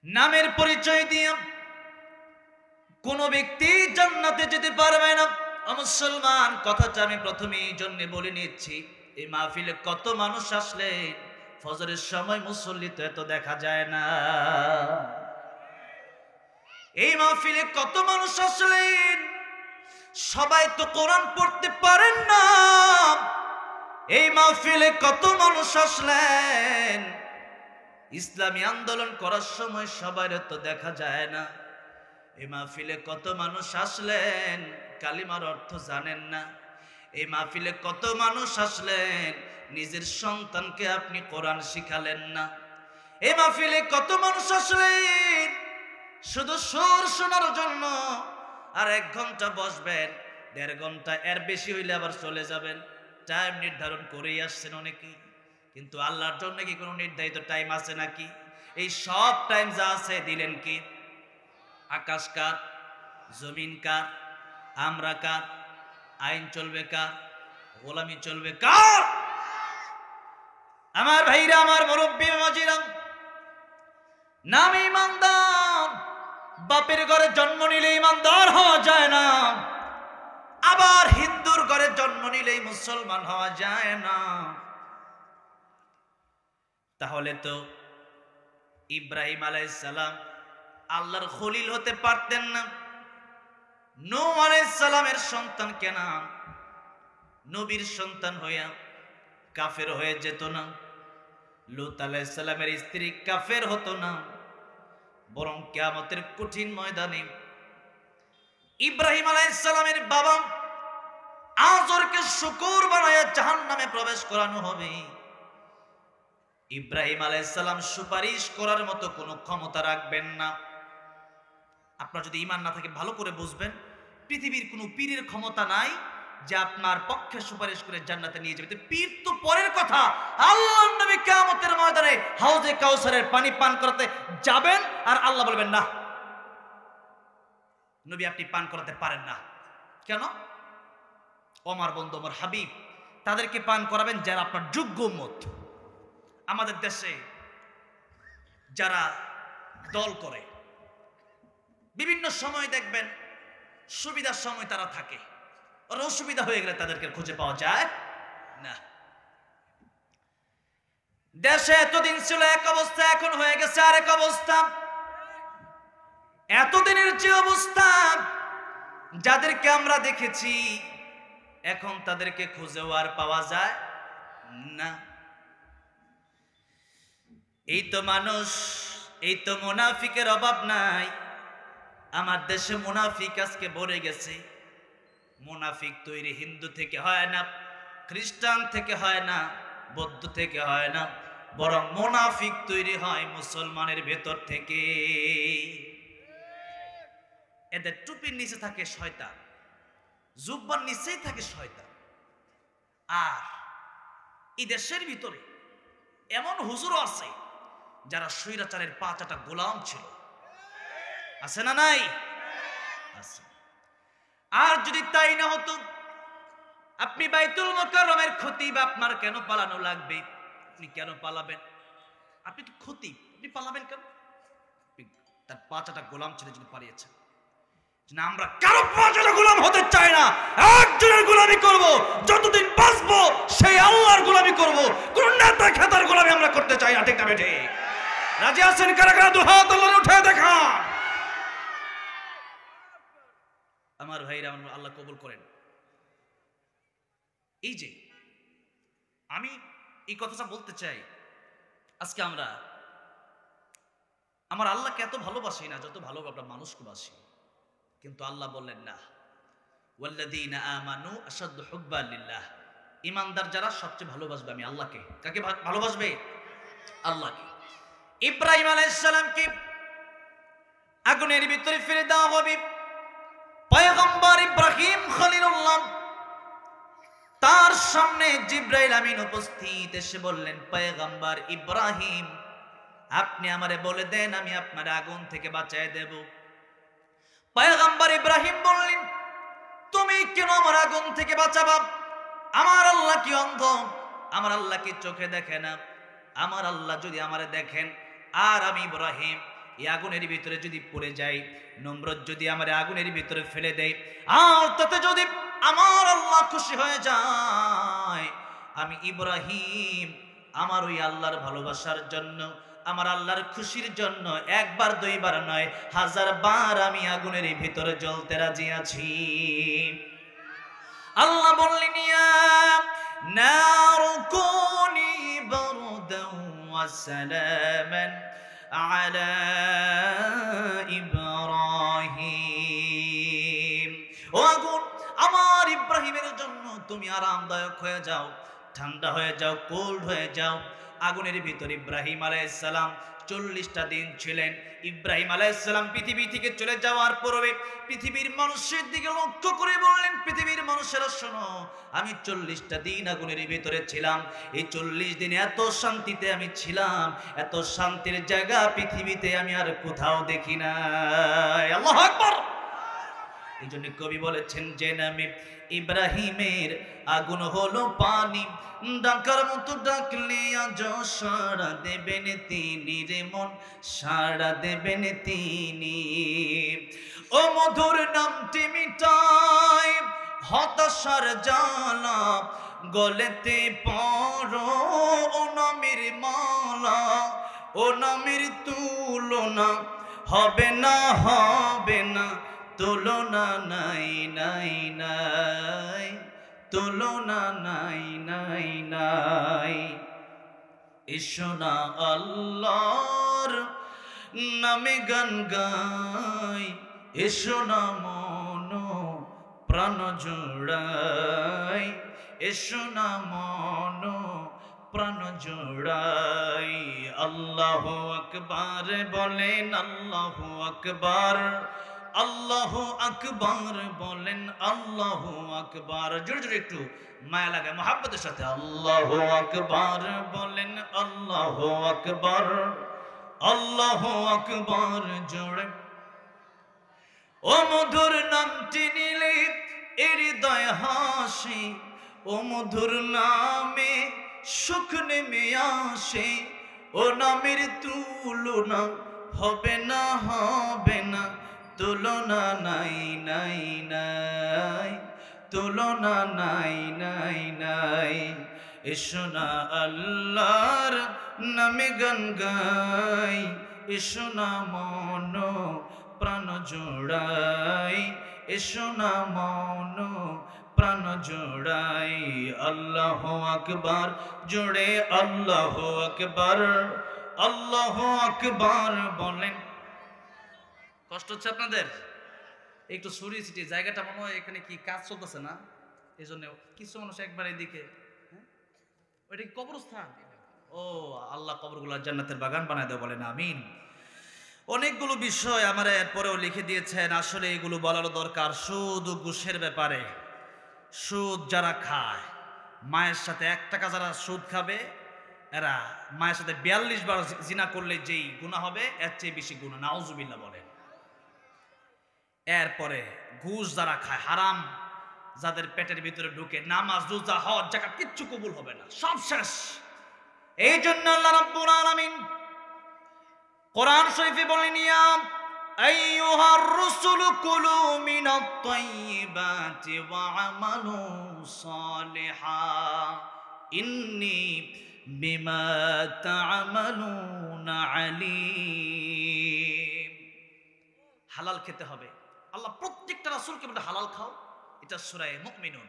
নামের পরিচয় দিয়ে কোন ব্যক্তি জান্নাতে যেতে পারবে না। মুসলমান, কথাটা আমি প্রথমেই এই জন্য বলে নিচ্ছি, এই মাহফিলে কত মানুষ আসলে ফজরের সময় মুসল্লি তো এত দেখা যায় না। এই মাহফিলে কত মানুষ আসলেন, সবাই তো কোরআন পড়তে পারেন না। এই মাহফিলে কত মানুষ আসলেন, ইসলামী আন্দোলন করার সময় সবার তো দেখা যায় না। এই মাহফিলে কত মানুষ আসলেন, কালিমার অর্থ জানেন না। এই মাহফিলে কত মানুষ আসলেন, নিজের সন্তানকে আপনি কোরআন শিখালেন না। এই মাহফিলে কত মানুষ আসলেন, শুধু সুর শোনার জন্য, আর 1 ঘন্টা বসবেন, 1.5 ঘন্টা, এর বেশি হইলে আবার চলে যাবেন। টাইম নির্ধারণ করেই আসছেন অনেকেই, কিন্তু আল্লাহর জন্য কি কোনো নির্ধারিত টাইম আছে নাকি? এই সব টাইম যা আছে দিলেন কি? আকাশ কার, জমিন কার, আমরা কার, আইন চলবে কার, গোলামি চলবে কার? আমার ভাইরা, আমার মুরব্বী মাজিরা, নাম ইমানদার। বাপের ঘরে জন্ম নিলে ইমানদার হওয়া যায় না, আবার হিন্দুর ঘরে জন্ম নিলেই মুসলমান হওয়া যায় না। তাহলে তো ইব্রাহিম আলাইহিস সালাম আল্লাহর খলিল হতে পারতেন না, নূহ আলাইহিস সালামের সন্তান কেনান নবীর সন্তান হইয়া কাফের হয়ে যেত না, লূত আলাইহিস সালামের স্ত্রী কাফের হতো না, বরং কিয়ামতের কঠিন ময়দানে ইব্রাহিম আলাইহিস সালামের বাবা আযরকে শুকর বানায়া জাহান্নামে প্রবেশ করানো হবে। ইব্রাহিম আলাইহিস সালাম সুপারিশ করার মতো কোনো ক্ষমতা রাখবেন না। আপনার যদি ঈমান না থাকে ভালো করে বুঝবেন, পৃথিবীর কোনো পীরের ক্ষমতা নাই যে আপনার পক্ষে সুপারিশ করে জান্নাতে নিয়ে যাবে। পীর তো পরের কথা, আল্লাহর নবী কিয়ামতের ময়দানে হাউজে কাউসারের পানি পান করতে যাবেন, আর আল্লাহ বলবেন না নবী আপনি পান করাতে পারেন না। কেন? ওমর বন্ধু, ওমর হাবিব, তাদেরকে পান করাবেন যারা আপনার যোগ্য উম্মত। আমাদের দেশে যারা দল করে, বিভিন্ন সময় দেখবেন সুবিধার সময় তারা থাকে, আর অসুবিধা হয়ে গেলে তাদেরকে খুঁজে পাওয়া যায় না। দেশে এতদিন ছিল এক অবস্থা, এখন হয়ে গেছে আরেক অবস্থা। এতদিনের যে অবস্থা, যাদেরকে আমরা দেখেছি এখন তাদেরকে খুঁজেও আর পাওয়া যায় না। এই তো মানুষ, এই তো মুনাফিকের অভাব নাই। আমার দেশে মুনাফিক আজকে ভরে গেছে। মুনাফিক তৈরি হিন্দু থেকে হয় না, খ্রিস্টান থেকে হয় না, বৌদ্ধ থেকে হয় না, বরং মুনাফিক তৈরি হয় মুসলমানের ভেতর থেকে। এদের টুপির নিচে থাকে শয়তান, জুব্বার নিচেই থাকে শয়তান। আর এই দেশের ভিতরে এমন হুজুরও আছে যারা স্বৈরাচারের 5টা গোলাম ছিল, আছে না নাই? আছে। আর যদি তাই না হতো, আপনি বাইতুল মুকাররমের খতিব, আপনার কেন পালানো লাগবে? আপনি কেন পালাবেন? আপনি তো খতিব, আপনি পালাবেন কেন? তার 5টা গোলাম ছেড়ে যদি পালিয়েছেন। না, আমরা কারো 5টা গোলাম হতে চাই না, একজনের গোলামি করব, যতদিন বাঁচবো সেই আল্লাহর গোলামি করব, কোন নেতা খেতার গোলামি আমরা করতে চাই না। ঠিক না বেঠে? রাজি আছেন? কারা কারা দুই হাত আল্লাহর উঠে দেখা। আমার ভাইরা, আমার আল্লাহ কবুল করেন। এই যে আমি এই কথাটা বলতে চাই, আজকে আমরা আমার আল্লাহকে এত ভালোবাসি না যত ভালো আমরা মানুষকে বাসি। কিন্তু আল্লাহ বললেন না, ওয়াল্লাযীনা আমানু আশাদ্দু হুব্বান লিল্লাহ, ঈমানদার যারা সবচেয়ে ভালোবাসবে আমি আল্লাহকে। কাকে ভালোবাসবে? আল্লাহকে। ইব্রাহিম আলাইহিস সালামকে আগুনের ভিতরে ফেলে দেওয়া হবে। পয়গম্বর ইব্রাহিম খলিলুল্লাহ, তার সামনে জিবরাইল আমিন উপস্থিত, এসে বললেন, পয়গম্বর ইব্রাহিম, আপনি আমারে বলে দেন, আমি আপনার আগুন থেকে বাঁচায় দেব। পয়গম্বর ইব্রাহিম বললেন, তুমি কেন আমার আগুন থেকে বাঁচাবা? আমার আল্লাহ কি অন্ধ? আমার আল্লাহ কি চোখে দেখে না? আমার আল্লাহ যদি আমারে দেখেন, আর আমি ইব্রাহিম এই আগুনের ভিতরে যদি পড়ে যাই, নমরুদ যদি আমার আগুনের ভিতরে ফেলে দেয়, আর তাতে যদি আমার আল্লাহ খুশি হয়ে যায়, আমি ইব্রাহিম আমার ওই আল্লাহর ভালোবাসার জন্য, আমার আল্লাহর খুশির জন্য একবার দুইবার নয় 1000 বার আমি আগুনের ভিতরে জ্বলতে রাজি আছি। আল্লাহ বললেন ইয়া নারু কুনি বারদান ওয়া সালামান আলা ইব্রাহিম, ও আগুন আমার ইব্রাহিমের জন্য তুমি আরামদায়ক হয়ে যাও, ঠান্ডা হয়ে যাও, কোল্ড হয়ে যাও। আগুনের ভিতরে ইব্রাহিম আলাইহিস সালাম 40টা দিন ছিলেন। ইব্রাহিম আলাইহিস সালাম পৃথিবী থেকে চলে যাওয়ার পূর্বে পৃথিবীর মানুষের দিকে লক্ষ্য করে বললেন, পৃথিবীর মানুষেরা শোনো, আমি 40টা দিন আগুনের ভিতরে ছিলাম। এই 40 দিনে এত শান্তিতে আমি ছিলাম, এত শান্তির জায়গা পৃথিবীতে আমি আর কোথাও দেখি না। আল্লাহু আকবার। এই জন্য কবি বলেছেন, যে নামে ইব্রাহিমের আগুন হলো পানি, ডাকার মতো ডাকলে আজ সাড়া দেবেন তিনি রে মন, সাড়া দেবেন তিনি। ও মধুর নামটি মিটাই হতাশার জ্বালা, গলেতে পড়ো ও নামের মালা, ও নামের তুলনা হবে না, হবে না, তুলনা নাই নাই নাই, তুলনা নাই নাই নাই। এসো না আল্লাহর নামে গান গাই, এসো না মন প্রাণ জোড়াই, এসো না মন প্রাণ জোড়াই। আল্লাহু আকবার বলেন, আল্লাহু আকবার, আল্লাহু আকবার বলেন, আল্লাহু আকবার। জোরে জোরে একটু মায়া লাগে মোহাব্বতের সাথে আল্লাহু আকবার বলেন, আল্লাহু আকবার, আল্লাহু আকবার জোরে। ও মধুর নামটি নিলে হৃদয় হাসে, ও মধুর নামে সুখ নেমে আসে, ও নামের তুলনা হবে না, হবে না, তুলনা নাই নাই নাই, তুলনা নাই নাই নাই। এসো না আল্লাহর নামে গান গাই, এসো না মন প্রাণ জোড়াই, এসো না মন প্রাণ জোড়াই। আল্লাহু আকবার জোড়ে, আল্লাহু আকবার, আল্লাহু আকবার বলেন। কষ্ট হচ্ছে আপনাদের? একটু সরিয়ে ছিটিয়ে জায়গাটা মনে হয় এখানে কি কাজ চলতেছে না, এই জন্য কিছু মানুষ একবার এদিকে, ওইটা কি কবরস্থান? ও আল্লাহ কবরগুলো জান্নাতের বাগান বানায় দেয়, বলেন আমিন। অনেকগুলো বিষয় আমার এরপরেও লিখে দিয়েছেন, আসলে এগুলো বলারও দরকার। সুদ ও ঘুষের ব্যাপারে, সুদ যারা খায়, মায়ের সাথে 1 টাকা যারা সুদ খাবে, এরা মায়ের সাথে 42 বার জিনা করলে যেই গুনাহ হবে এর চেয়ে বেশি গুনাহ, নাউজুবিল্লাহ বলেন। এরপরে ঘুষ যারা খায়, হারাম যাদের পেটের ভিতরে ঢুকে, নামাজ রোজা হজ যাকাত কিচ্ছু কবুল হবে না, সব শেষ। এই জন্য আল্লাহ রাব্বুল আলামিন কোরআন শরীফে বলেন, ইয়া আইয়ুহার রাসূলু কুলু মিনাত তাইয়্যিবাতি ওয়া আমালু সালিহা ইন্নী বিমা তা'মালুনা আলীম। হালাল খেতে হবে। আল্লাহ প্রত্যেকটা রাসূলকে বলে হালাল খাও, এটা সূরা মুমিনুন।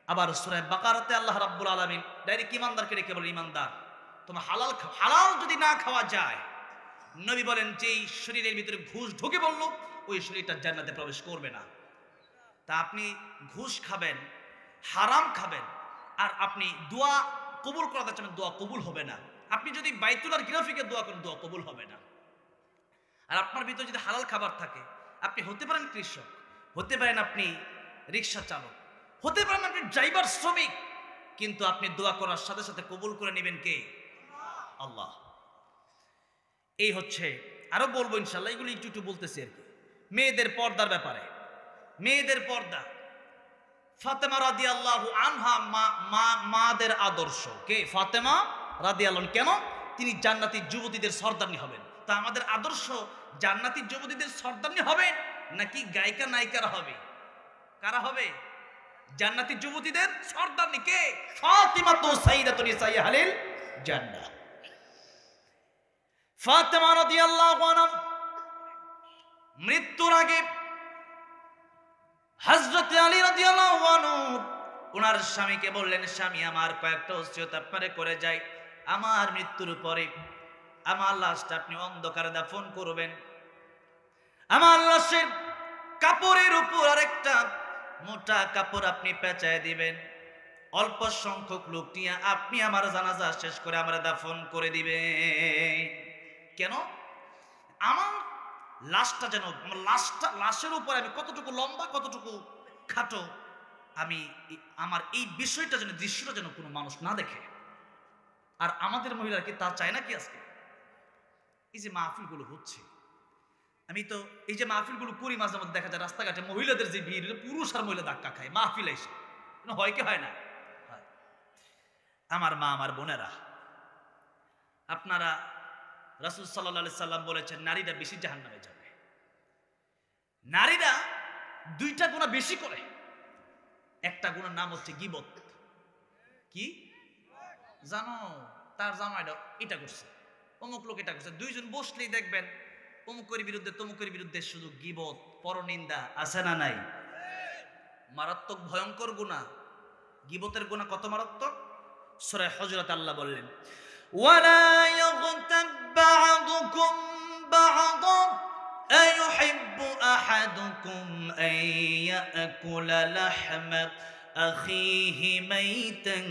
আবার সূরা বাকারাতে আল্লাহ রাব্বুল আলামিন ডাইরেক্ট ইমানদারকে ডেকে বলে, ইমানদার তোমরা হালাল খাও। হালাল যদি না খাওয়া যায়, নবী বলেন যেই শরীরের ভিতরে ঘুষ ঢুকে বলল, ওই শরীরটা জান্নাতে প্রবেশ করবে না। তা আপনি ঘুষ খাবেন, হারাম খাবেন, আর আপনি দোয়া কবুল করাতে চান, দোয়া কবুল হবে না। আপনি যদি বাইতুল আর গিরাফিকে দোয়া করেন, দোয়া কবুল হবে না। আর আপনার ভিতরে যদি হালাল খাবার থাকে, আপনি হতে পারেন কৃষক, হতে পারেন আপনি রিক্সা চালক, হতে পারেন আপনি ড্রাইভার শ্রমিক, কিন্তু আপনি দোয়া করার সাথে সাথে কবুল করে নেবেন কে? আল্লাহ। এই হচ্ছে, আরো বলবো ইনশাআল্লাহ, এগুলো একটু একটু বলতেছি আর কি। মেয়েদের পর্দার ব্যাপারে, মেয়েদের পর্দা, ফাতেমা রাদিয়াল্লাহু আনহা মাদের আদর্শ। কে? ফাতেমা রাদিয়াল্লাহু। কেন? তিনি জান্নাতি যুবতীদের সর্দারনি হবেন। তা আমাদের আদর্শ জান্নাতি যুবতীদের সর্দারনি হবে নাকি গায়িকা নায়িকারা হবে? কারা হবে? জান্নাতি যুবতীদের সর্দারনি কে? ফাতিমাতু সাইয়্যিদাতু নিসাই আহলিল জান্নাহ। ফাতেমা রাদিয়াল্লাহু আনহা মৃত্যুর আগে হযরত আলী রাদিয়াল্লাহু আনহু ওনার স্বামীকে বললেন, স্বামী আমার কয়েকটা ওসিয়ত আপনারে করে যাই, আমার মৃত্যুর পরে আমার লাশটা আপনি অন্ধকারে দাফন করবেন, আমার লাশের কাপড়ের উপর আরেকটা মোটা কাপড় আপনি পেঁচায় দিবেন, অল্প সংখ্যক লোক নিয়ে আপনি আমার জানাজা শেষ করে আমার দাফন করে দিবেন। কেন? আমার লাশটা যেন, লাশের উপর আমি কতটুকু লম্বা কতটুকু খাটো, আমি আমার এই বিষয়টা যেন, দৃশ্যটা যেন কোনো মানুষ না দেখে। আর আমাদের মহিলারা কি তা চায় নাকি? আজকে এই যে মাহফিলগুলো হচ্ছে, আমি তো এই যে মাহফিলগুলো করি, মাঝে মধ্যে দেখা যায় রাস্তাঘাটে মহিলাদের যে ভিড়, পুরুষ আর মহিলা ধাক্কা খায় মাহফিল এসে, হয় কি হয় না? আমার মা, আমার বোনেরা, আপনারা, রাসূল সাল্লাল্লাহু আলাইহি সাল্লাম বলেছেন নারীরা বেশি জাহান্নামে যাবে। নারীরা দুইটা গুনাহ বেশি করে। একটা গুনার নাম হচ্ছে গীবত। কি জানো? তার জামাইটা এটা করছে, অমুক লোক এটা করছে, দুইজন বসলেই দেখবেন অমুকের বিরুদ্ধে তমুকের বিরুদ্ধে শুধু গীবত, পরনিন্দা। আছে না নাই? মারাত্মক ভয়ঙ্কর গুনাহ। গীবতের গুনাহ কত মারাত্মক! সূরা হুজুরাত আল্লাহ বললেন, ওয়ালা ইয়াগতাব বা'দুকুম বা'দান আইয়ুহিব্বু আহাদুকুম আন ইয়াকুলা লাহমা আখিহি মাইতান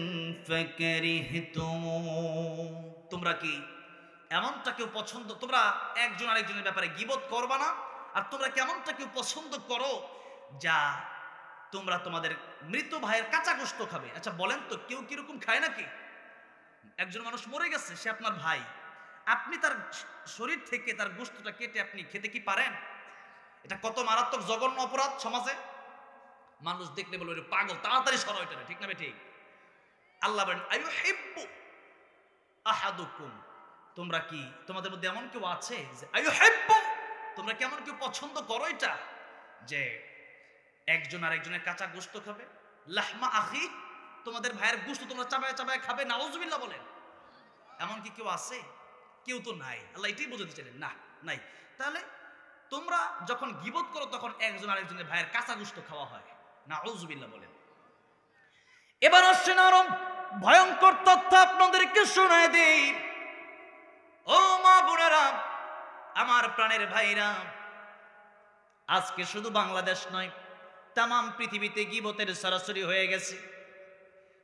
ফাকারিহতুম। তোমরা কি এমনটা কেউ পছন্দ, তোমরা একজন আরেকজনের ব্যাপারে গীবত করবা না? আর তোমরা কেমনটা কেউ পছন্দ করো যা তোমরা তোমাদের মৃত ভাইয়ের কাঁচা গোশত খাবে? আচ্ছা বলেন তো, কেউ কিরকম খায় নাকি? একজন মানুষ মরে গেছে, সে আপনার ভাই, আপনি তার শরীর থেকে তার গোশতটা কেটে আপনি খেতে কি পারেন? এটা কত মারাত্মক জঘন্য অপরাধ সমাজে। মানুষ দেখলে বলবে পাগল, তাড়াতাড়ি সরো এটা, ঠিক না ঠিক? আল্লাহ বলেন আইয়ুহিব্বু আহাদুকুম, তোমরা কি, তোমাদের মধ্যে এমন কেউ আছে যে আইয়ুহিব্বু, তোমরা কি এমন কেউ পছন্দ করো এটা যে একজন আর একজনের কাঁচা গোশত খাবে? লাহমা আখি, তোমাদের ভাইয়ের গোশত তোমরা চাবায় চাবায় খাবে? নাউজুবিল্লাহ বলেন। এমন কি কেউ আছে? কেউ তো নাই। আল্লাহ এটাই বোঝাতে চাইলেন, না নাই। তাহলে তোমরা যখন গীবত করো তখন একজন আরেকজনের ভাইয়ের কাঁচা গোশত খাওয়া হয়। নাউজুবিল্লাহ বলেন। এবার আসছেন আরো ভয়ঙ্কর তথ্য আপনাদেরকে শোনায় দেই। ও মা বোনেরা, আমার প্রাণের ভাইরা, আজকে শুধু বাংলাদেশ নয়, তামাম পৃথিবীতে গীবতের সরাসরি হয়ে গেছে।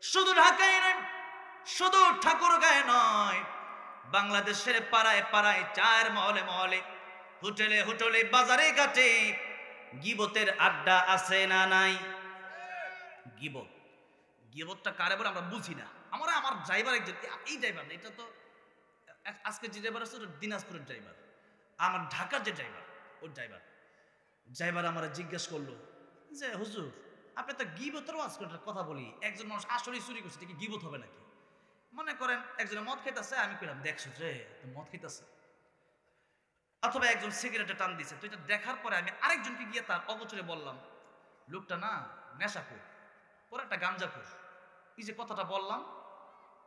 শুধু ঢাকায় নয়, শুধু ঠাকুরগাঁয়ে নয়, বাংলাদেশের পাড়ায় পাড়ায়, চার মহলে মহলে, হোটেলে হোটেলে, বাজারে ঘাটে গীবতের আড্ডা আছে না নাই? গীবত, গীবতটা কারে বলে আমরা বুঝি না। আমার ড্রাইভার একজন, এই ড্রাইভার না, এটা তো আজকে যে ড্রাইভার আছে ওটা দিনাজপুরের ড্রাইভার, আমার ঢাকার যে ড্রাইভার, ওর ড্রাইভার আমার জিজ্ঞেস করলো যে হুজুর আপনি তো গীবতেরও আজকের কথা বলি, একজন মানুষ আসলেই চুরি করছে, এটা কি গীবত হবে নাকি? মনে করেন একজনে মদ খাইতেছে, আমি কইলাম দেখছো রে মদ খাইতেছে, অথবা একজন সিগারেটে টান দিছে, তো এটা দেখার পরে আমি আরেকজনকে গিয়ে তার অগোচরে বললাম লোকটা না নেশাখোর, পরে একটা গাঞ্জাখোর। এই যে কথাটা বললাম,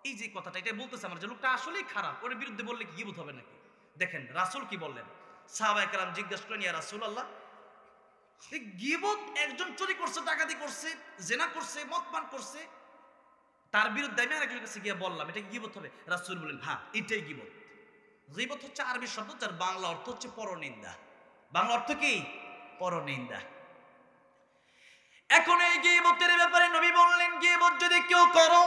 এই যে কথাটা, এটা বলতেছে আমার যে লোকটা আসলেই খারাপ, ওর বিরুদ্ধে বললে কি গীবত হবে নাকি? দেখেন রাসূল কি বললেন। সাহাবায়ে কেরাম জিজ্ঞেস করেন, ইয়া রাসূলুল্লাহ, এই গীবত, একজন চুরি করছে, ডাকাতি করছে, জেনা করছে, মদ পান করছে, তার বিরুদ্ধে আমি আরেকজনের কাছে গিয়ে বললাম, এটা গীবত হবে? রাসূল বলেন হ্যাঁ এটাই গীবত। গীবত হচ্ছে আরবি শব্দ, যার বাংলা অর্থ হচ্ছে পরনিন্দা। বাংলা অর্থ কি? পরনিন্দা। এখন এই গীবতের ব্যাপারে নবী বললেন, গীবত যদি কেউ করো,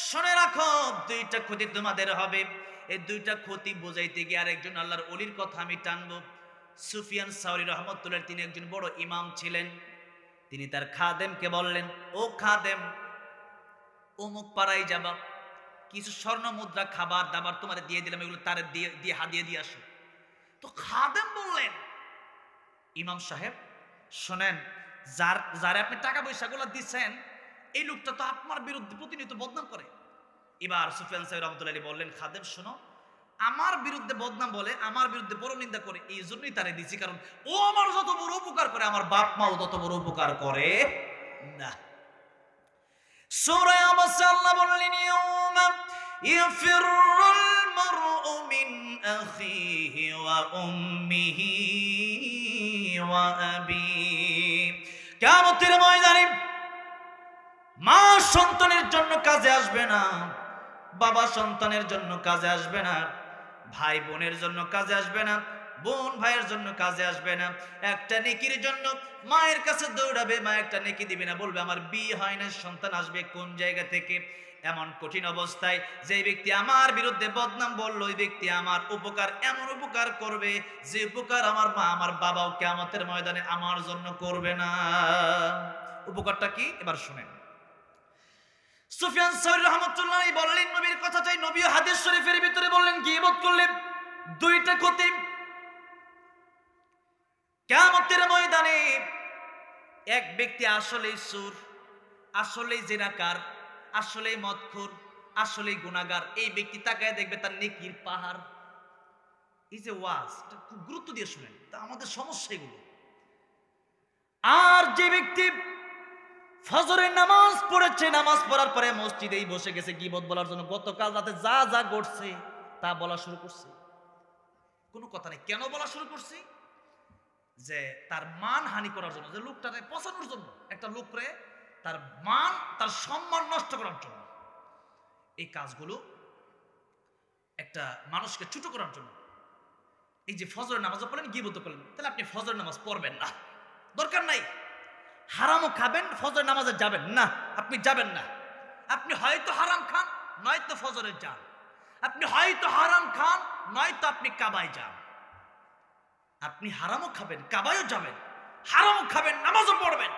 শুনে রাখো দুইটা ক্ষতি তোমাদের হবে। এই দুইটা ক্ষতি বোঝাইতে গিয়ে আরেকজন আল্লাহর ওলির কথা আমি টানবো। সুফিয়ান সাউরি রহমতুল্লাহ, তিনি একজন বড় ইমাম ছিলেন। তিনি তার খাদেমকে বললেন, ও খাদেম, অমুক পাড়ায় যাবা, কিছু স্বর্ণ মুদ্রা, খাবার দাবার তোমার দিয়ে দিলাম, এগুলো তার দিয়ে হাদিয়ে দিয়ে আসো। তো খাদেম বললেন, ইমাম সাহেব শোনেন, যারে আপনি টাকা পয়সাগুলো দিচ্ছেন, এই লোকটা তো আপনার বিরুদ্ধে প্রতিনিয়ত বদনাম করে। এবার সুফিয়ান সাহেব রহমতুল্লাহ বললেন, খাদেম শোনো, আমার বিরুদ্ধে বদনাম বলে, আমার বিরুদ্ধে পরনিন্দা করে, এই জন্যই তারে দিছি, কারণ ও আমার যত বড় উপকার করে আমার বাপ মাও তত বড় উপকার করে না। সূরা আবাসে আল্লাহ বললেন, ইয়াউমা ইয়াফিরুল মারউ মিন আখিহি ওয়া উম্মিহি ওয়া আবিহি। কিয়ামতের ময়দানে মা সন্তানের জন্য কাজে আসবে না, বাবা সন্তানের জন্য কাজে আসবে না, ভাই বোনের জন্য কাজে আসবে না, বোন ভাইয়ের জন্য কাজে আসবে না। একটা নেকির জন্য মায়ের কাছে দৌড়াবে, মা একটা নেকি দিবে না, বলবে আমার বিয়ে হয় না, সন্তান আসবে কোন জায়গা থেকে? এমন কঠিন অবস্থায় যে ব্যক্তি আমার বিরুদ্ধে বদনাম বলল, ওই ব্যক্তি আমার উপকার এমন উপকার করবে যে উপকার আমার মা আমার বাবাও কিয়ামতের ময়দানে আমার জন্য করবে না। উপকারটা কি এবার শুনেন। সুফিয়ান সাউরি রাহমাতুল্লাহ বললেন, নবীর কথাটাই নবী হাদিস শরীফের ভিতরে বললেন, গীবত করলে দুইটা ক্ষতি। কিয়ামতের ময়দানে এক ব্যক্তি আসলেই সুর, আসলেই জিনাকার, আসলেই মদখোর, আসলেই গুনাহগার, এই ব্যক্তি তাকায় দেখবে তার নেকির পাহাড়। এই যে ওয়াজ, এটা খুব গুরুত্ব দিয়ে শুনেন, তা আমাদের সমস্যা এগুলো। আর যে ব্যক্তি ফজরের নামাজ পড়েছে, নামাজ পড়ার পরে মসজিদেই বসে গেছে গীবত বলার জন্য, গতকাল রাতে যা যা ঘটছে তা বলা শুরু করছে, কোনো কথা নেই। কেন বলা শুরু করছে? যে তার মান হানি করার জন্য, যে লোকটারে পচানোর জন্য, একটা লোকরে তার মান তার সম্মান নষ্ট করার জন্য। এই কাজগুলো একটা মানুষকে ছোট করার জন্য। এই যে ফজরের নামাজ পড়লেন, গীবত করলেন, তাহলে আপনি ফজরের নামাজ পড়বেন না, দরকার নাই। হারামও খাবেন, ফজর নামাজে যাবেন না, আপনি যাবেন না। আপনি হয়তো হারাম খান, নয়তো ফজরে যান। আপনি হয়তো হারাম খান, নয়তো আপনি কাবায় যান। আপনি হারামও খাবেন, কাবায়ও যাবেন, হারামও খাবেন, নামাজও পড়বেন,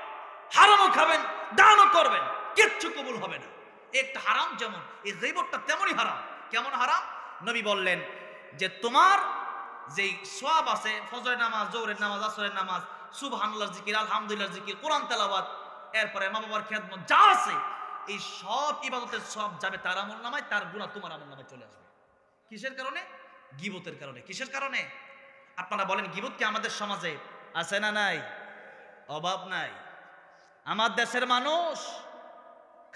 হারামও খাবেন, দানও করবেন, কিচ্ছু কবুল হবে না। একটা হারাম যেমন, এই গীবতটা তেমনই হারাম। কেমন হারাম? নবী বললেন যে তোমার যেই সওয়াব আছে, ফজরের নামাজ, জোহরের নামাজ, আসরের নামাজ, সুবহানাল্লাহর জিকির, আলহামদুলিল্লাহর জিকির, কোরআন তেলাওয়াত, এরপরে মা বাবার খেদমত যা আছে, এই সব ইবাদতের সব যাবে তার আমলনামায়, তার গুনাহ তোমার আমলনামায় চলে আসবে। কিসের কারণে? গীবতের কারণে। কিসের কারণে? আপনারা বলেন, গীবত কি আমাদের সমাজে আছে না নাই? অভাব নাই। আমার দেশের মানুষ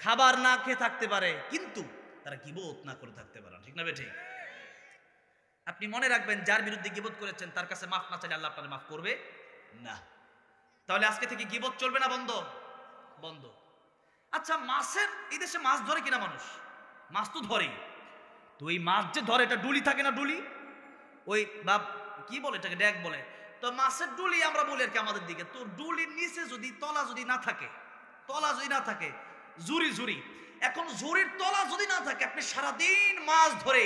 খাবার না খেয়ে থাকতে পারে, কিন্তু তারা গীবত না করে থাকতে পারে, ঠিক না বেঠিক? আপনি মনে রাখবেন, যার বিরুদ্ধে গীবত করেছেন তার কাছে মাফ না চাইলে আল্লাহ আপনাকে মাফ করবে না। তাহলে আজকে থেকে গীবত চলবে না? বন্ধ? বন্ধ। আচ্ছা, মাছের, এই দেশে মাছ ধরে কিনা মানুষ? মাছ তো ধরে। তো এই মাছ যে ধরে, এটা ডুলি থাকে না, ডুলি, ওই বা কি বলে এটাকে, ড্যাগ বলে। তো মাছের ডুলি আমরা বলি আর কি আমাদের দিকে। তো ডুলির নিচে যদি তলা যদি না থাকে, তলা যদি না থাকে, জুরি জুরি, এখন জুরির তলা যদি না থাকে, আপনি সারাদিন মাছ ধরে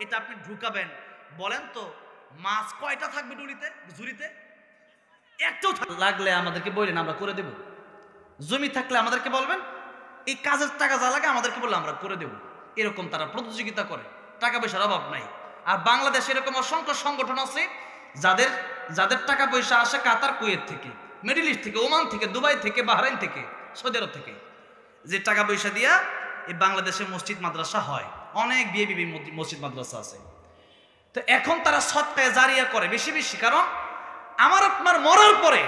এটা আপনি ঢুকাবেন, বলেন তো মাছ কয়টা থাকবে ডুলিতে, জুরিতে? একটাও লাগলে আমাদেরকে বললেন, আমরা করে দেব। জমি থাকলে আমাদেরকে বলবেন, এই কাজের টাকা যা লাগে আমাদেরকে বললে আমরা করে দেব। এরকম তারা প্রতিযোগিতা করে, টাকা পয়সার অভাব নাই। আর বাংলাদেশে এরকম অসংখ্য সংগঠন আছে যাদের যাদের টাকা পয়সা আসে কাতার, কুয়েত থেকে, মিডল ইস্ট থেকে, ওমান থেকে, দুবাই থেকে, বাহরাইন থেকে, সৌদি আরব থেকে, যে টাকা পয়সা দিয়া এই বাংলাদেশে মসজিদ মাদ্রাসা হয়, অনেক বিয়ে বিবি মসজিদ মাদ্রাসা আছে। তো এখন তারা সৎকায়ে জারিয়া করে বেশি বেশি, কারণ আমার আপনার মরার পরে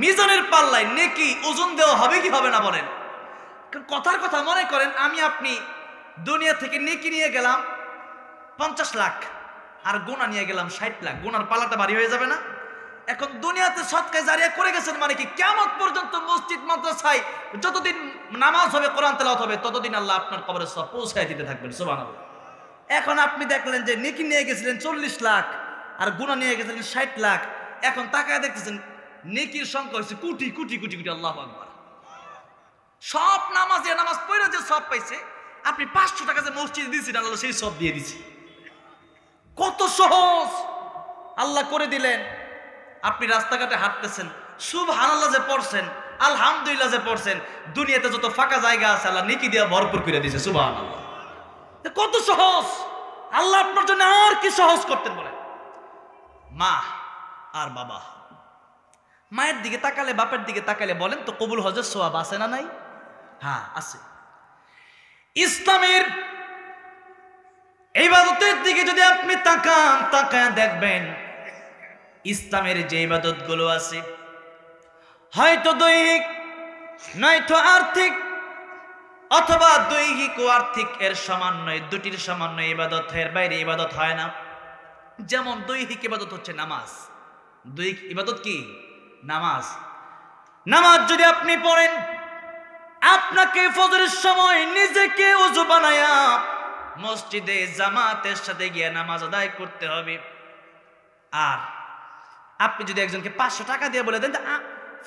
মিজানের পাল্লায় নেকি ওজন দেওয়া হবে কি হবে না বলেন? কথার কথা মনে করেন, আমি আপনি দুনিয়া থেকে নেকি নিয়ে গেলাম 50 লাখ, আর গুনাহ নিয়ে গেলাম 60 লাখ, গুনার পাল্লাটা ভারী হয়ে যাবে না? এখন দুনিয়াতে সৎকায়ে জারিয়া করে গেছেন মানে কি, কিয়ামত পর্যন্ত মসজিদ মাদ্রাসায় যতদিন নামাজ হবে, কোরআন তেলাওয়াত হবে, ততদিন আল্লাহ আপনার কবরে সব পৌঁছায় দিতে থাকবেন। সুবহানাল্লাহ। এখন আপনি দেখলেন যে নেকি নিয়ে গেছিলেন 40 লাখ আর গুনাহ নিয়ে গেছিলেন 60 লাখ, এখন তাকায় দেখতেছেন নেকির সংখ্যা হয়েছে কোটি কোটি কোটি কোটি। আল্লাহু আকবার। সব নামাজে নামাজ পড়ে যে সব পাইছে, আপনি 500 টাকা যে মসজিদে দিয়েছেন, আল্লাহ সেই সব দিয়ে দিছে। কত সহজ আল্লাহ করে দিলেন। আপনি রাস্তাঘাটে হাঁটতেছেন, সুবহানাল্লাহ যে পড়ছেন, আলহামদুলিল্লাহ যে পড়ছেন, দুনিয়াতে যত ফাঁকা জায়গা আছে আল্লাহ নেকি দিয়ে ভরপুর করে দিয়েছে। সুবহানাল্লাহ। কত সহজ! আল্লাহ আপনার জন্য আর কি সহজ করতেন বলেন? মা আর বাবা, মায়ের দিকে তাকালে, বাপের দিকে তাকালে বলেন তো কবুল হজের সওয়াব আছে না নাই? হ্যাঁ আছে। ইসলামের ইবাদতের দিকে যদি আপনি তাকান, তাকায় দেখবেন ইসলামের যে ইবাদতগুলো আছে হয়তো দৈহিক নয়তো আর্থিক, অথবা দৈহিক ও আর্থিক এর সমন্বয়, দুটির সমন্বয় ইবাদত, এর বাইরে ইবাদত হয় না। যেমন দৈহিক ইবাদত হচ্ছে নামাজ। দৈহিক ইবাদত কি? নামাজ। নামাজ যদি আপনি পড়েন, আপনাকে ফজরের সময় নিজেকে ওযু বানায়া মসজিদে জামাতের সাথে গিয়ে নামাজ আদায় করতে হবে। আর আপনি যদি একজনকে 500 টাকা দিয়ে বলে দেন,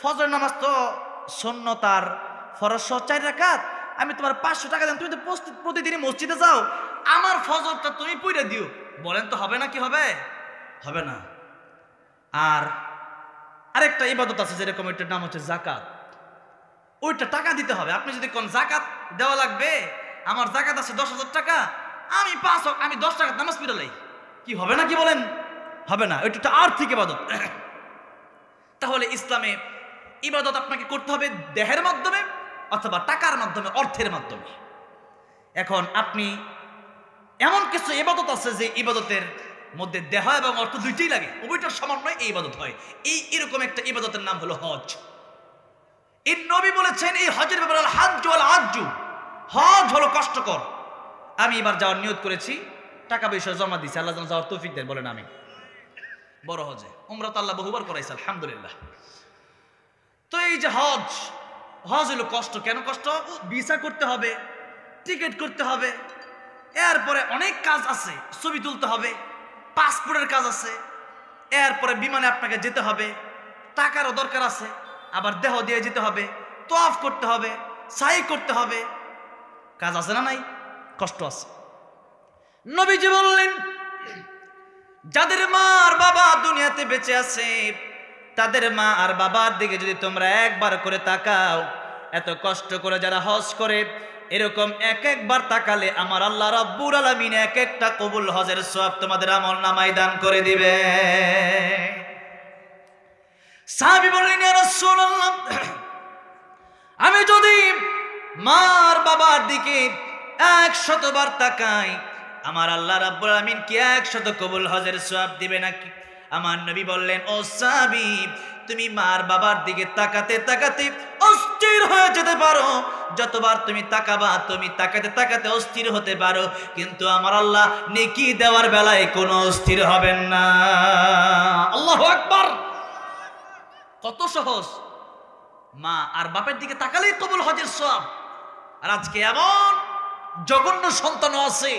ফজর নামাজ তো সুন্নত আর ফরজ 4 রাকাত, আমি তোমার 500 টাকা দেন, তুমি তো প্রতিদিনই মসজিদে যাও, আমার ফজরটা তুমি পড়ে দিও, বলেন তো হবে না? কি হবে? হবে না। আর আরেকটা ইবাদত আছে যেরকম, ওইটার নাম হচ্ছে যাকাত। ওইটা টাকা দিতে হবে। আপনি যদি কোন যাকাত দেওয়া লাগবে, আমার যাকাত আছে 10,000 টাকা, আমি 10 টাকা নামাজ পড়ালাই, কি হবে না? কি বলেন? হবে না। ওইটা আর্থিক ইবাদত। তাহলে ইসলামে ইবাদত আপনাকে করতে হবে দেহের মাধ্যমে অথবা টাকার মাধ্যমে, অর্থের মাধ্যমে। এখন আপনি এমন কিছু ইবাদত আছে যে ইবাদতের মধ্যে দেহ এবং অর্থ দুইটাই লাগে, উভয়টার সমন্বয়ে এই ইবাদত হয়। এরকম একটা ইবাদতের নাম হলো হজ। এই নবী বলেছেন এই হজের ব্যাপারে, আল হাজ্জু ওয়াল আজ্জু, হজ হলো কষ্টকর। আমি এবার যাওয়ার নিয়ত করেছি, টাকা পয়সা জমা দিয়েছি, আল্লাহ যেন যাওয়ার তৌফিক দেন, বলেন আমি। বড় হজে উমরা তো আল্লাহ বহুবার করাইছে, আলহামদুলিল্লাহ। তো এই যে হজ হলো কষ্ট। কেন কষ্ট? ভিসা করতে হবে, টিকিট করতে হবে, এরপরে অনেক কাজ আছে, ছবি তুলতে হবে, পাসপোর্টের কাজ আছে, এরপরে বিমানে আপনাকে যেতে হবে, টাকারও দরকার আছে, আবার দেহ দিয়ে যেতে হবে, তওয়াফ করতে হবে, সাই করতে হবে, কাজ আছে না নাই? কষ্ট আছে। নবীজি বললেন, যাদের মা আর বাবা দুনিয়াতে বেঁচে আছে, তাদের মা আর বাবার দিকে যদি তোমরা একবার করে তাকাও, এত কষ্ট করে যারা হজ করে, এরকম একবার তাকালে আমার আল্লাহ রাব্বুল আলামিন এক একটা কবুল হজের সওয়াব তোমাদের আমলনামায় দান করে দিবে। সাহাবী বললেন, ইয়া রাসূলুল্লাহ, আমি যদি মা আর বাবার দিকে 100 বার তাকাই, আমার আল্লাহ রাব্বুল আলামিন কি 100 কবুল হজের সওয়াব দিবে নাকি? আমার নবী বললেন, ও সাহাবী, তুমি মার বাবার দিকে তাকাতে তাকাতে অস্থির হয়ে যেতে পারো, যতবার তুমি তাকাবা তুমি তাকাতে তাকাতে অস্থির হতে পারো, কিন্তু আমার আল্লাহ নেকি দেওয়ার বেলায় কোনো অস্থির হবেন না। আল্লাহু আকবার! কত সহজ! মা আর বাপের দিকে তাকালেই কবুল হজের সওয়াব। আর আজকে এমন জঘন্য সন্তানও আছে,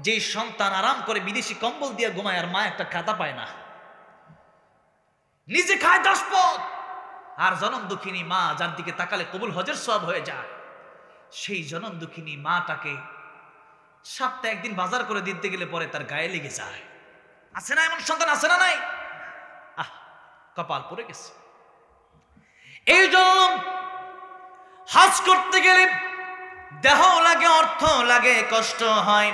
যে সন্তান আরাম করে বিদেশি কম্বল দিয়ে ঘুমায় আর মা একটা খাতা পায় না, নিজে খায় 10 পদ। আর জনম দুঃখিনী মা, যার দিকে তাকালে কবুল হজের সওয়াব হয়ে যায়, সেই জনম দুঃখিনী মাটাকে সপ্তাহে একদিন বাজার করে দিতে গেলে পরে তার গায়ে লেগে যায়। আছে না এমন সন্তান? আছে না নাই? কপাল পড়ে গেছে। এই জন্য হজ করতে গেলে দেহ লাগে, অর্থ লাগে, কষ্ট হয়।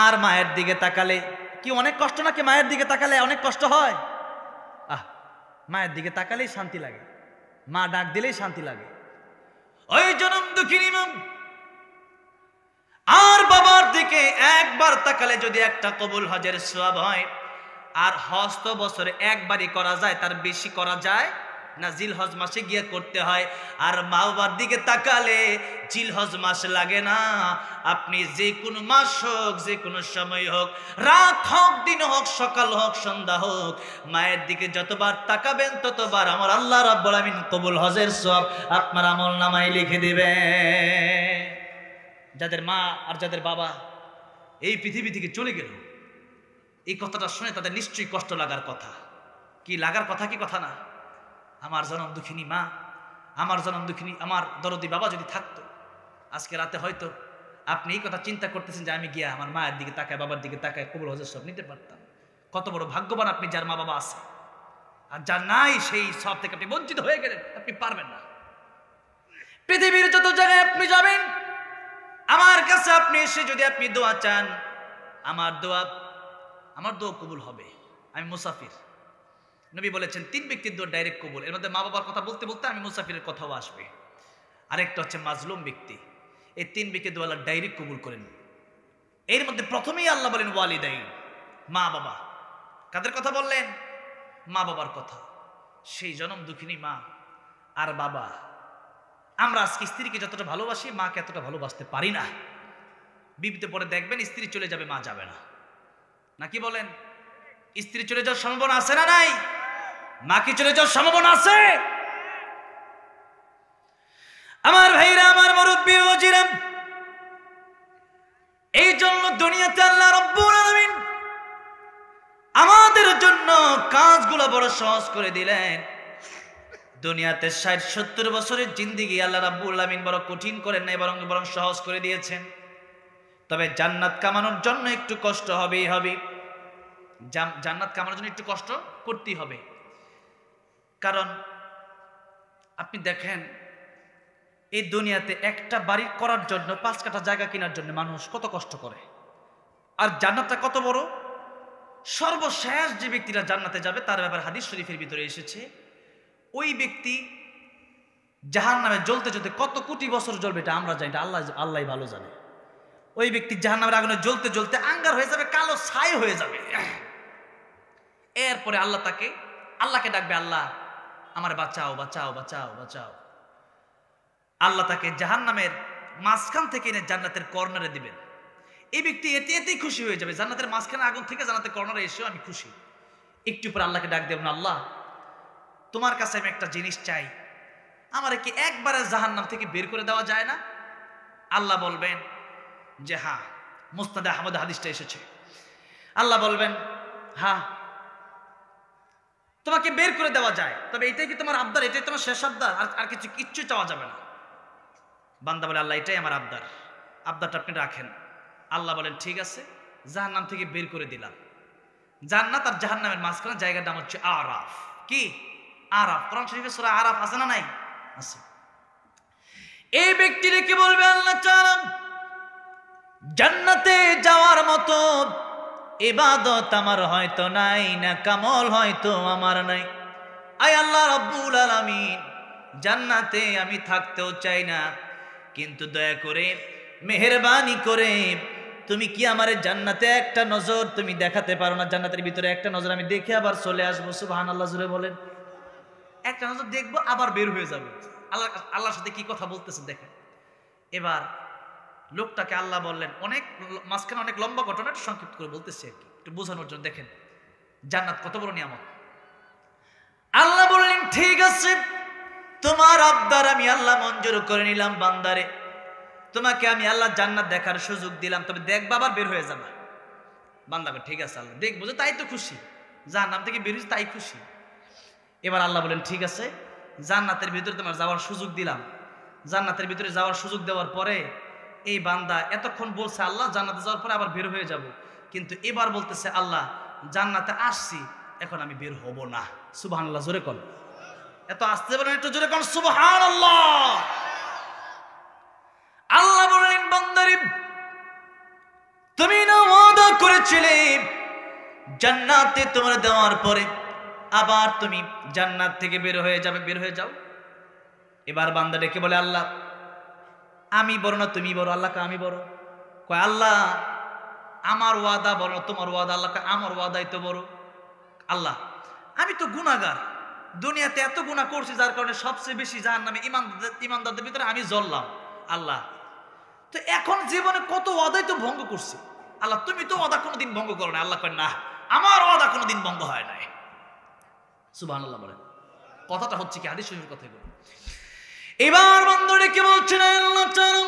আর মায়ের দিকে তাকালে কি অনেক কষ্ট নাকি? মায়ের দিকে তাকালে অনেক কষ্ট হয়? মায়ের দিকে তাকালেই শান্তি লাগে, মা ডাক দিলেই শান্তি লাগে। ওই জনম দুঃখিনী মা আর বাবার দিকে একবার তাকালে যদি একটা কবুল হজের সওয়াব হয়, আর হজ তো বছরে একবারই করা যায়, তার বেশি করা যায় না, জিলহজ মাসে গিয়ে করতে হয়। আর মা বাবার দিকে তাকালে জিলহজ মাস লাগে না, আপনি যে কোনো মাস হোক, যে কোনো সময় হোক, রাত হোক, দিন হোক, সকাল হোক, সন্ধ্যা হোক, মায়ের দিকে যতবার তাকাবেন ততবার আমার আল্লাহ রাব্বুল আমিন কবুল হজের সওয়াব আপনার আমলনামায় লিখে দিবে। যাদের মা আর যাদের বাবা এই পৃথিবী থেকে চলে গেল, এই কথাটা শুনে তাদের নিশ্চয়ই কষ্ট লাগার কথা। কি লাগার কথা? কি কথা না? আমার জনম দুঃখিনী মা, আমার জনম দুঃখিনী আমার দরদি বাবা যদি থাকতো, আজকে রাতে হয়তো আপনি এই কথা চিন্তা করতেছেন যে আমি গিয়া আমার মায়ের দিকে তাকায়, বাবার দিকে তাকায় কবুল হজের সওয়াব নিতে পারতাম। কত বড় ভাগ্যবান আপনি, যার মা বাবা আছে। আর যার নাই, সেই সব থেকে আপনি বঞ্চিত হয়ে গেলেন, আপনি পারবেন না। পৃথিবীর যত জায়গায় আপনি যাবেন, আমার কাছে আপনি এসে যদি আপনি দোয়া চান, আমার দোয়া কবুল হবে। আমি মুসাফির, নবী বলেছেন 3 ব্যক্তির দোয়া ডাইরেক্ট কবুল। এর মধ্যে মা বাবার কথা বলতে বলতে আমি মুসাফিরের কথাও আসবে। আরেকটা হচ্ছে মাজলুম ব্যক্তি। এই 3 ব্যক্তির দোয়া আল্লাহ ডাইরেক্ট কবুল করেন। এর মধ্যে প্রথমেই আল্লাহ বলেন ওয়ালিদাইন, মা বাবা। কাদের কথা বললেন? মা বাবার কথা। সেই জনম দুঃখিনী মা আর বাবা। আমরা আজকে স্ত্রীকে যতটা ভালোবাসি মাকে এতটা ভালোবাসতে পারি না। বিবিতে পরে দেখবেন স্ত্রী চলে যাবে, মা যাবে না, নাকি বলেন? স্ত্রী চলে যাওয়ার সম্ভাবনা আছে না নাই? মা কি চলে যাওয়ার সম্ভাবনা আছে? আমার ভাইরা, আমার মুরব্বি ওজিরা, এই জন্য দুনিয়াতে আল্লাহ রাব্বুল আলামিন আমাদের জন্য কাজগুলো বড় সহজ করে দিলেন। দুনিয়াতে 60-70 বছরের জিন্দেগি আল্লাহ রাব্বুল আলামিন বড় কঠিন করেন নাই, বরং সহজ করে দিয়েছেন। তবে জান্নাত কামানোর জন্য একটু কষ্ট হবেই হবে। জান্নাত কামানোর জন্য একটু কষ্ট করতেই হবে। কারণ আপনি দেখেন, এই দুনিয়াতে একটা বাড়ি করার জন্য 5 কাঠা জায়গা কেনার জন্য মানুষ কত কষ্ট করে। আর জান্নাতটা কত বড়! সর্বশেষ যে ব্যক্তিরা জান্নাতে যাবে তার ব্যাপারে হাদিস শরীফের ভিতরে এসেছে, ওই ব্যক্তি জাহান্নামে জ্বলতে জ্বলতে কত কোটি বছর জ্বলবে এটা আমরা জানি, এটা আল্লাহ ভালো জানে। ওই ব্যক্তি জাহান্নামের আগুনে জ্বলতে জ্বলতে আঙ্গার হয়ে যাবে, কালো ছাই হয়ে যাবে। এরপরে আল্লাহকে ডাকবে, আল্লাহ আমার বাঁচাও বাঁচাও বাঁচাও বাঁচাও। আল্লাহ তাকে জাহান্নামের মাঝখান থেকে এনে জান্নাতের কর্নারে দিবেন। এই ব্যক্তি এতেই খুশি হয়ে যাবে, জান্নাতের মাঝখানে আগুন থেকে জান্নাতের কর্নারে এসেও আমি খুশি। একটু পর আল্লাহকে ডাক দেবেন, আল্লাহ তোমার কাছে আমি একটা জিনিস চাই, আমারে কি একবারে জাহান্নাম থেকে বের করে দেওয়া যায় না? আল্লাহ বলবেন যে হ্যাঁ, মুসনাদে আহমদ হাদিসটা এসেছে। আল্লাহ বলবেন হ্যাঁ, তোমাকে বের করে দেওয়া যায়, তবে এটাই কি তোমার আবদার? এটাই তোমার শেষ আবদার? আর কিচ্ছু চাওয়া যাবে না। বান্দা বলে, আল্লাহ এটাই আমার আবদার, আবদারটা আপনি রাখেন। আল্লাহ বলেন ঠিক আছে, জাহান্নাম থেকে বের করে দিলাম। জান্নাত আর জাহান্নামের মাঝখানে জায়গার নাম হচ্ছে আরাফ। কি আরাফ? কোরআন শরীফে সূরা আরাফ আছে না নাই? আছে। এই ব্যক্তিরে কি বলবে আল্লাহ চালাম, জান্নাতে যাওয়ার মতো ইবাদত আমার হয়তো নাই, না কামল হয়তো আমার নাই। আয় আল্লাহ রাব্বুল আলামিন, জান্নাতে আমি থাকতেও চাই না, কিন্তু দয়া করে মেহেরবানি করে তুমি কি আমার জান্নাতে একটা নজর তুমি দেখাতে পারো না? জান্নাতের ভিতরে একটা নজর আমি দেখে আবার চলে আসবো। সুবহানাল্লাহ জোরে বলেন। একটা নজর দেখবো, আবার বের হয়ে যাবে। আল্লাহর সাথে কি কথা বলতেছে দেখেন। এবার লোকটাকে আল্লাহ বললেন, মাঝখানে অনেক লম্বা ঘটনা, একটু সংক্ষিপ্ত করে বলতেছি আর কি, একটু বোঝানোর জন্য। দেখেন জান্নাত কত বড় নিয়ামত। আল্লাহ বললেন ঠিক আছে, তোমার আবদার আমি আল্লাহ মঞ্জুর করে নিলাম। বান্দারে, তোমাকে আমি আল্লাহ জান্নাত দেখার সুযোগ দিলাম, তবে দেখবা আবার বের হয়ে যাবা। বান্দা ঠিক আছে আল্লাহ, দেখবো যে, তাই তো খুশি, জাহান্নাম থেকে বের হয়েছে তাই খুশি। এবার আল্লাহ বলেন ঠিক আছে, জান্নাতের ভিতরে তোমার যাওয়ার সুযোগ দিলাম। জান্নাতের ভিতরে যাওয়ার সুযোগ দেওয়ার পরে এই বান্দা এতক্ষণ বলছে আল্লাহ জান্নাতে যাওয়ার পরে আবার বের হয়ে যাব, কিন্তু এবার বলতেছে আল্লাহ জান্নাতে আসছি, এখন আমি বের হব না। সুবহানাল্লাহ জোরে কোন, এত আসতে বলেন, একটু জোরে কোন সুবহানাল্লাহ। আল্লাহ বলেন বান্দারে, তুমি না ওয়াদা করেছিলে জান্নাতে তোমার দেওয়ার পরে আবার তুমি জান্নাত থেকে বের হয়ে যাবে, বের হয়ে যাও। এবার বান্দা ডেকে বলে আল্লাহ আমি বড় না তুমি বড়? আল্লাহকে আমি বড়। কয় আল্লাহ আমার ওয়াদা বড় না তোমার ওয়াদা? আল্লাহকে আমার ওয়াদাই তো বড়। আল্লাহ আমি তো গুনাহগার, দুনিয়াতে এত গুনাহ করছি যার কারণে সবচেয়ে বেশি জাহান্নামে ইমানদারদের ভিতরে আমি জ্বললাম। আল্লাহ তো এখন জীবনে কত ওয়াদাই তো ভঙ্গ করছি, আল্লাহ তুমি তো ওয়াদা কোনোদিন ভঙ্গ করো না। আল্লাহ কয় না, আমার ওয়াদা কোনোদিন ভঙ্গ হয় নাই। সুবহানাল্লাহ বলেন। কথাটা হচ্ছে কি হাদিস শরীফের কথাই বলি। এবার বন্ধুরে কি বলছেন আল্লাহ তাআলা,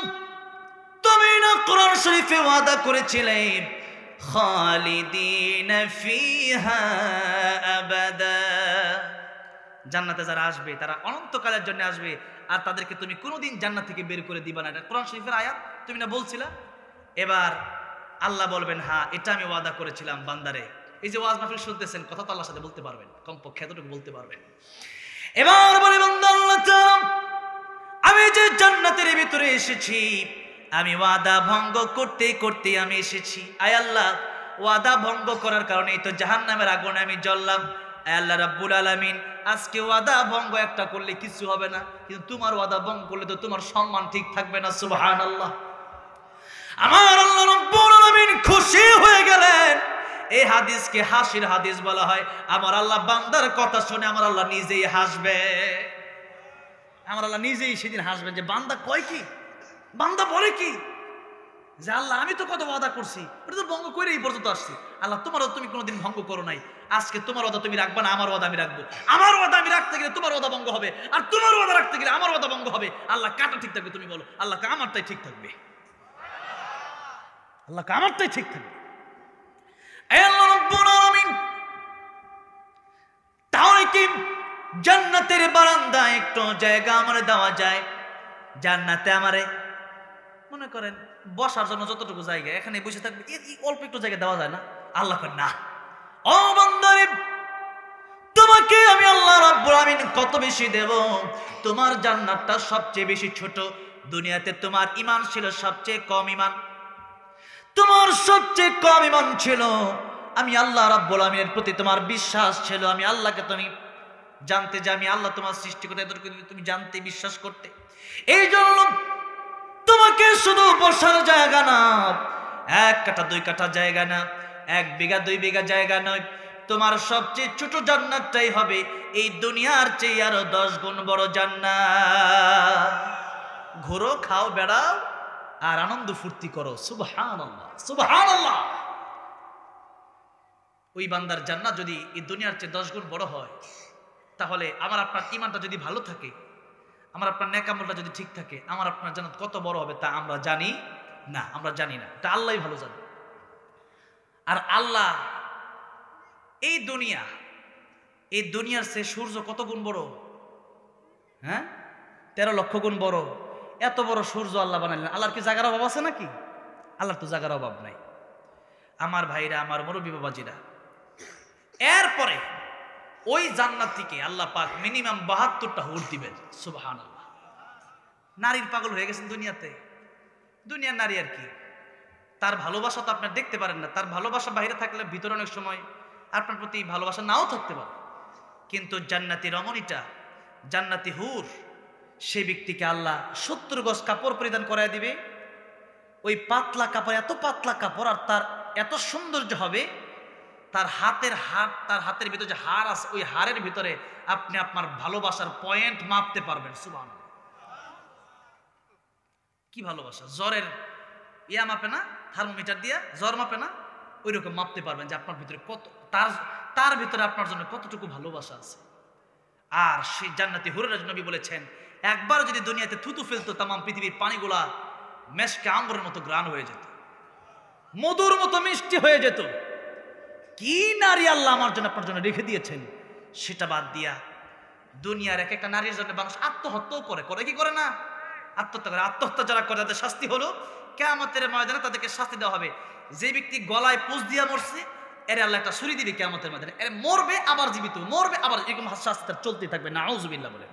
তুমি না কোরআন শরীফে ওয়াদা করেছিলে খালিদিনা ফিহা আবাদা, জান্নাতে যারা আসবে তারা অনন্তকালের জন্য আসবে, আর তাদেরকে তুমি কোনোদিন জান্নাত থেকে বের করে দিবা না। এটা কোরআন শরীফের আয়াত, তুমি না বলছিলা? এবার আল্লাহ বলবেন হ্যাঁ এটা আমি ওয়াদা করেছিলাম বান্দারে। এই যে ওয়াজ মাহফিল শুনতেছেন, কথা তো আল্লাহর সাথে বলতে পারবেন, কমপক্ষে এতটুকু বলতে পারবেন। এবার বলে বান্দা আল্লাহ তাআলা আমি যে জান্নাতের ভিতরে এসেছি, আমি ওয়াদা ভঙ্গ করতে করতে আমি এসেছি। আয় আল্লাহ ওয়াদা ভঙ্গ করার কারণেই তো জাহান্নামের আগুনে আমি জ্বললাম। আয় আল্লাহ রাব্বুল আলামিন, আজকে ওয়াদা ভঙ্গ একটা করলে কিছু হবে না, কিন্তু তোমার ওয়াদা ভঙ্গ করলে তো তোমার সম্মান ঠিক থাকবে না। সুবহানাল্লাহ। আমার আল্লাহ রাব্বুল আলামিন খুশি হয়ে গেলেন। এই হাদিসকে হাসির হাদিস বলা হয়। আমার আল্লাহ বান্দার কথা শুনে আমার আল্লাহ নিজেই হাসবে। আমার আল্লাহ নিজেই সেদিন হাসবেন যে বান্দা কয় কি, বান্দা বলে কি, যে আল্লাহ আমি তো কত ওয়াদা করছি, ওটা তো ভঙ্গ করে এই পর্যন্ত আসছি। আল্লাহ তোমার ওয়াদা তুমি কোনোদিন ভঙ্গ করো নাই, আজকে তোমার ওয়াদা তুমি রাখবা না, আমার ওয়াদা আমি রাখবো। আমার ওয়াদা আমি রাখতে গেলে তোমার ওয়াদা ভঙ্গ হবে, আর তোমার ওয়াদা রাখতে গেলে আমার ওয়াদা ভঙ্গ হবে। আল্লাহ কাটা ঠিক থাকবে, তুমি বলো আল্লাহ আমারটাই ঠিক থাকবে, আল্লাহ আমারটাই ঠিক থাকবে। আল্লাহ রাব্বুল আলামিন তাহলে কি জান্নাতের বারান্দায় একটু জায়গা আমারে দেওয়া যায়? জান্নাতে আমারে মনে করেন বসার জন্য যতটুকু জায়গা, এখানে বসে থাকবে, অল্প একটু জায়গা দেওয়া যায় না? আল্লাহ কয় না, ও বান্দারে তোমাকে আমি আল্লাহ রাব্বুল আমিন কত বেশি দেব। তোমার জান্নাতটা সবচেয়ে বেশি ছোট। দুনিয়াতে তোমার ঈমান ছিল সবচেয়ে কম ঈমান, তোমার সবচেয়ে কম ঈমান ছিল। আমি আল্লাহ রাব্বুল আমিনের প্রতি তোমার বিশ্বাস ছিল, আমি আল্লাহকে তুমি জানতে যে আমি আল্লাহ তোমার সৃষ্টিকর্তা, এতটুকু তুমি জানতে বিশ্বাস করতে। এই জন্য তোমাকে শুধু বসার জায়গা না, 1 কাঠা 2 কাঠা জায়গা না, 1 বিঘা 2 বিঘা জায়গা নয়, তোমার সবচেয়ে ছোট জান্নাতটাই হবে এই দুনিয়ার চেয়ে আরো 10 গুণ বড় জান্নাত। ঘোরো, খাও, বেড়াও আর আনন্দ ফুর্তি করো। সুবহানাল্লাহ, সুবহানাল্লাহ। ওই বান্দার জান্নাত যদি এই দুনিয়ার চেয়ে 10 গুণ বড় হয়, তাহলে আমার আপনার ঈমানটা যদি ভালো থাকে, আমার আপনার নেক আমলটা যদি ঠিক থাকে, আমার আপনার জান্নাত কত বড় হবে তা আমরা জানি না, আমরা জানি না, এটা আল্লাহই ভালো জানে। আর আল্লাহ এই দুনিয়ার চেয়ে সূর্য কত গুণ বড়? হ্যাঁ, 13 লক্ষ গুণ বড়। এত বড় সূর্য আল্লাহ বানাইলেন। আল্লাহর কি জায়গার অভাব আছে নাকি? আল্লাহর তো জায়গার অভাব নাই। আমার ভাইরা, আমার মুরব্বী বাবাজিরা, এরপরে ওই জান্নাতীকে আল্লাহ পাক মিনিমাম 72টা হুর দিবেন। সুবহানাল্লাহ। নারীর পাগল হয়ে গেছেন দুনিয়াতে। দুনিয়ার নারী আর কি, তার ভালোবাসা তো আপনার দেখতে পারেন না। তার ভালোবাসা বাইরে থাকলে ভিতরে অনেক সময় আপনার প্রতি ভালোবাসা নাও থাকতে পারে, কিন্তু জান্নাতি রমণীটা, জান্নাতি হুর, সেই ব্যক্তিকে আল্লাহ 70 গজ কাপড় পরিধান করায় দিবে। ওই পাতলা কাপড়, এত পাতলা কাপড়, আর তার এত সৌন্দর্য হবে, তার হাতের ভিতরে যে হাড় আছে, ওই হাড়ের ভিতরে আপনি আপনার ভালোবাসার পয়েন্ট মাপতে পারবেন। সুবহানাল্লাহ। কি ভালোবাসা! জ্বরের ইয়া মাপে না, থার্মোমিটার দিয়া জ্বর মাপে না, ওই রকম মাপতে পারবেন যে আপনার ভিতরে কত, তার ভিতরে আপনার জন্য কতটুকু ভালোবাসা আছে। আর সেই জান্নাতি হুরের নবী বলেছেন, একবার যদি দুনিয়াতে থুতু ফেলতো, তামাম পৃথিবীর পানিগুলা মেশকে আম্বরের মতো গ্রান হয়ে যেত, মধুর মতো মিষ্টি হয়ে যেত। কি নারী আল্লাহ আমার জন্য, আপনার জন্য রেখে দিয়েছেন। সেটা বাদ দিয়া দুনিয়ার এক একটা নারীর জন্য মানুষ আত্মহত্যাও করে কি করে না? আত্মহত্যা করে। আত্মহত্যা যারা করে তাদের শাস্তি হলো কিয়ামতের ময়দানে তাদেরকে শাস্তি দেওয়া হবে। যে ব্যক্তি গলায় পোঁচ দিয়া মরছে, এর আল্লাহ একটা ছুরি দিবে কিয়ামতের ময়দানে, এর মরবে আবার জীবিত, মরবে আবার, এরকম শাস্তি তার চলতেই থাকবে, নাউযুবিল্লাহ বলে।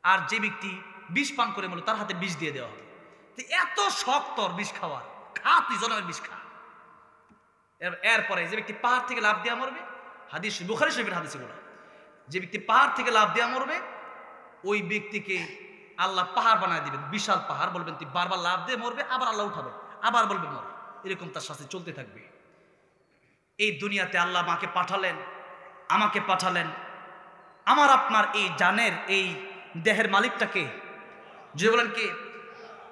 আর যে ব্যক্তি বিষ পান করে মরল, তার হাতে বিষ দিয়ে দেওয়া হবে। এত শখ তোর বিষ খাওয়ার, খা তুই জনমের বিষ খা। এরপরে যে ব্যক্তি পাহাড় থেকে লাফ দেওয়া মরবে, হাদিস বুখারী শরীফের হাদিস এগুলো, যে ব্যক্তি পাহাড় থেকে লাফ দেওয়া মরবে, ওই ব্যক্তিকে আল্লাহ পাহাড় বানায় দিবেন, বিশাল পাহাড়। বলবেন তুই বারবার লাফ দিয়ে মরবে, আবার আল্লাহ উঠাবে, আবার বলবে মর, এরকম তার শাস্তি চলতে থাকবে। এই দুনিয়াতে আল্লাহ মাকে পাঠালেন, আমাকে পাঠালেন। আমার আপনার এই জানের, এই দেহের মালিকটাকে যে বলেন কে?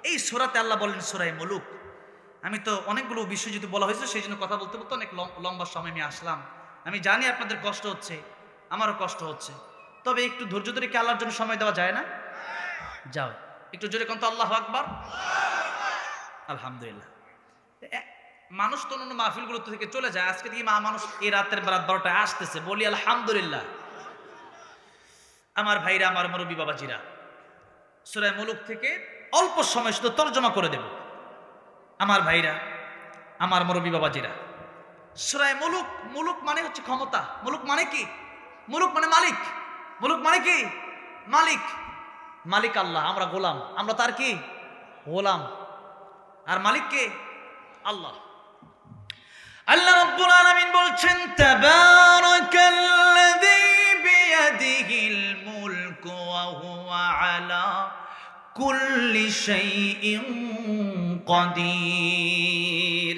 এই সূরাতে আল্লাহ বলেন, সূরা মুলুক। আমি তো অনেকগুলো বিষয় যেহেতু বলা হয়েছে, সেই জন্য কথা বলতে বলতে অনেক লম্বা সময় আমি আসলাম। আমি জানি আপনাদের কষ্ট হচ্ছে, আমারও কষ্ট হচ্ছে, তবে একটু ধৈর্য ধরে কি আল্লাহর জন্য সময় দেওয়া যায় না? যাও একটু জোরে কোন তো আল্লাহু আকবার। আলহামদুলিল্লাহ। মানুষ তো অন্য মাহফিলগুলো থেকে চলে যায়, আজকে দিয়ে মানুষ এই রাতের রাত 12টায় আসতেছে, বলি আলহামদুলিল্লাহ। আমার ভাইরা, আমার মুরব্বী বাবাজিরা, সূরা মুলুক থেকে অল্প সময় শুধু তরজমা করে দেব। আমার ভাইরা, আমার মুরব্বী বাবাজিরা, সূরা মুলুক, মুলুক মানে হচ্ছে ক্ষমতা। মুলুক মানে কি? মুলুক মানে মালিক। মুলুক মানে কি? মালিক। মালিক আল্লাহ, আমরা গোলাম, আমরা তার কি? গোলাম। আর মালিক কে? আল্লাহ। আল্লাহ রাব্বুল আলামিন বলছেন, তাবারাকাল্লাযী বিয়াদিহিল মুলকু ওয়া হুয়া আলা কুল্লি শাইইন قدير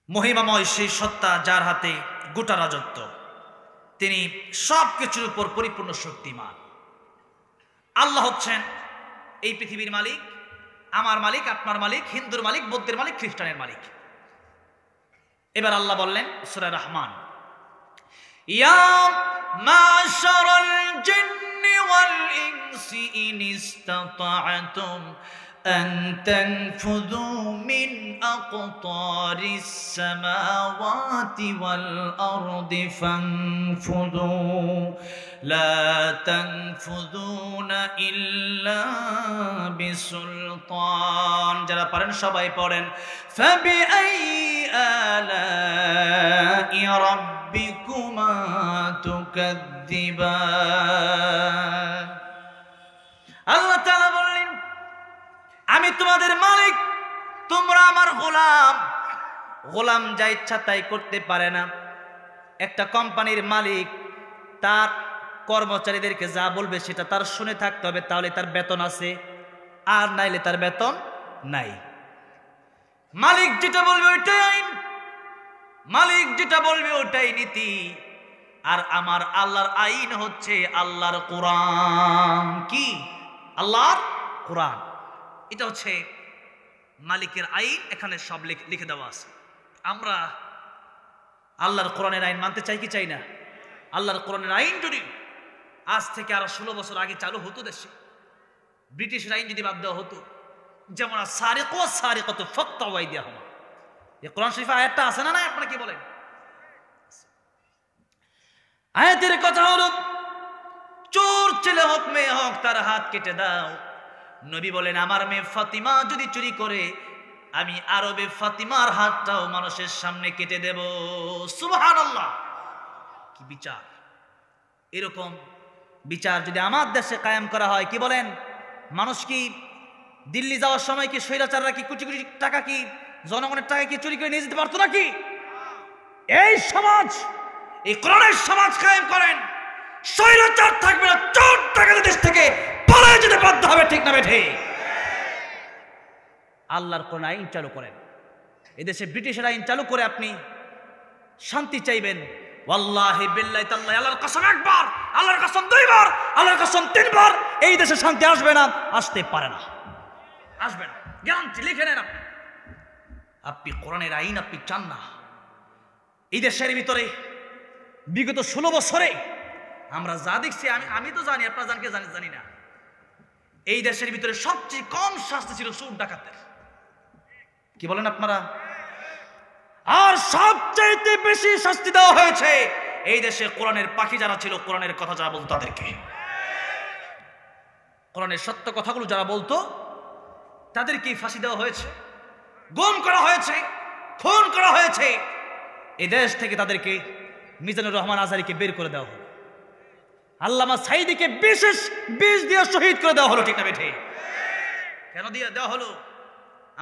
মহিমাময় সেই সত্তা যার হাতে গোটা রাজত্ব, তিনি সবকিছুর উপর পরিপূর্ণ শক্তিমান। আল্লাহ হচ্ছেন এই পৃথিবীর মালিক, আমার মালিক, আপনার মালিক, হিন্দুর মালিক, বৌদ্ধের মালিক, খ্রিস্টানের মালিক। এবার আল্লাহ বললেন সূরা রহমান, ইয়া মাশারাল জিন্নি ওয়াল ইনসি ইন ইসতাতা'তুম আন তানফুযু মিন আকতারিস সামাওয়াতি ওয়াল আরদি ফানফুযু লা তানফুযুনা ইল্লা বিসুলতান। যারা পারেন সবাই পড়েন, ফাবিআইয়ি আলাই রাব্বিকুমা তুকাযযিবান। আল্লাহ তাআলা বললেন, আমি তোমাদের মালিক, তোমরা আমার গোলাম। গোলাম যা ইচ্ছা তাই করতে পারে না। একটা কোম্পানির মালিক তার কর্মচারীদেরকে যা বলবে সেটা তার শুনে থাকতে হবে, তাহলে তার বেতন আছে, আর নাইলে তার বেতন নাই। মালিক যেটা বলবে ওইটাই আইন, মালিক যেটা বলবে ওটাই নীতি। আর আমার আল্লাহর আইন হচ্ছে আল্লাহর কোরআন। কি? আল্লাহর কোরআন। এটা হচ্ছে মালিকের আইন, এখানে সব লিখে দেওয়া আছে। আমরা আল্লাহর কোরআনের আইন মানতে চাই কি চাই না? আল্লাহর কোরআনের আইন যদি আজ থেকে আরো 16 বছর আগে চালু হতো দেশে, ব্রিটিশের আইন যদি বাদ দেওয়া হতো, যেমন সারিকু সারিকাতু ফাকতাউ আইদিয়াহুমা, এই কোরআন শরীফে আয়াতটা আছে না? না, আপনারা কি বলেন? আয়াতের কথা হলো, চোর ছেলে হোক মেয়ে হোক তার হাত কেটে দাও। নবী বলেন, আমার মেয়ে ফাতিমা যদি চুরি করে, আমি আরবে ফাতিমার হাতটাও মানুষের সামনে কেটে দেব। সুবহানাল্লাহ! কি বিচার! এরকম বিচার যদি আমার দেশে কায়েম করা হয়, কি বলেন? মানুষ কি দিল্লি যাওয়ার সময় কি স্বৈরাচাররা কি কোটি কোটি টাকা কি জনগণের টাকা কি চুরি করে নিয়ে যেতে পারতো নাকি? এই সমাজ, এই কোরআনের সমাজ কায়েম করেন, স্বৈরাচার থাকবে না, চোর টাকা দেশ থেকে পালিয়ে যেতে বাধ্য হবে। ঠিক না বেঠে? আল্লাহর কোরআন আইন চালু করেন। এদেশে ব্রিটিশের আইন চালু করে আপনি শান্তি চাইবেন, ওয়াল্লাহি বিল্লাহি তাআলা, আল্লাহর কসম একবার, আল্লাহর কসম দুইবার, আল্লাহর কসম তিনবার, এই দেশে শান্তি আসবে না, আসতে পারে না, আসবে না, গ্যারান্টি লিখে নেন আপনি। আপনি কোরআনের আইন আপনি চান না। এই দেশের ভিতরে বিগত 16 বছরে আমরা যা দেখছি, আমি তো জানি, আপনারা জানকে জানি না, এই দেশের ভিতরে সবচেয়ে কম শাস্তি ছিল চোর ডাকাতের। কি বলেন আপনারা? আর সবচেয়ে বেশি শাস্তি দেওয়া হয়েছে এই দেশে কোরআনের পাখি যারা ছিল, কোরআনের কথা যারা বলতো তাদেরকে, কোরআনের সত্য কথাগুলো যারা বলতো তাদেরকে ফাঁসি দেওয়া হয়েছে, গুম করা হয়েছে, খুন করা হয়েছে। এই দেশ থেকে তাদেরকে, মিজানুর রহমান আজহারীকে বের করে দেওয়া হলো, আল্লামা সাঈদীকে বিশেষ বিষ দিয়ে শহীদ করে দেওয়া হলো। ঠিক না বেঠে? কেন দিয়ে দেওয়া হলো?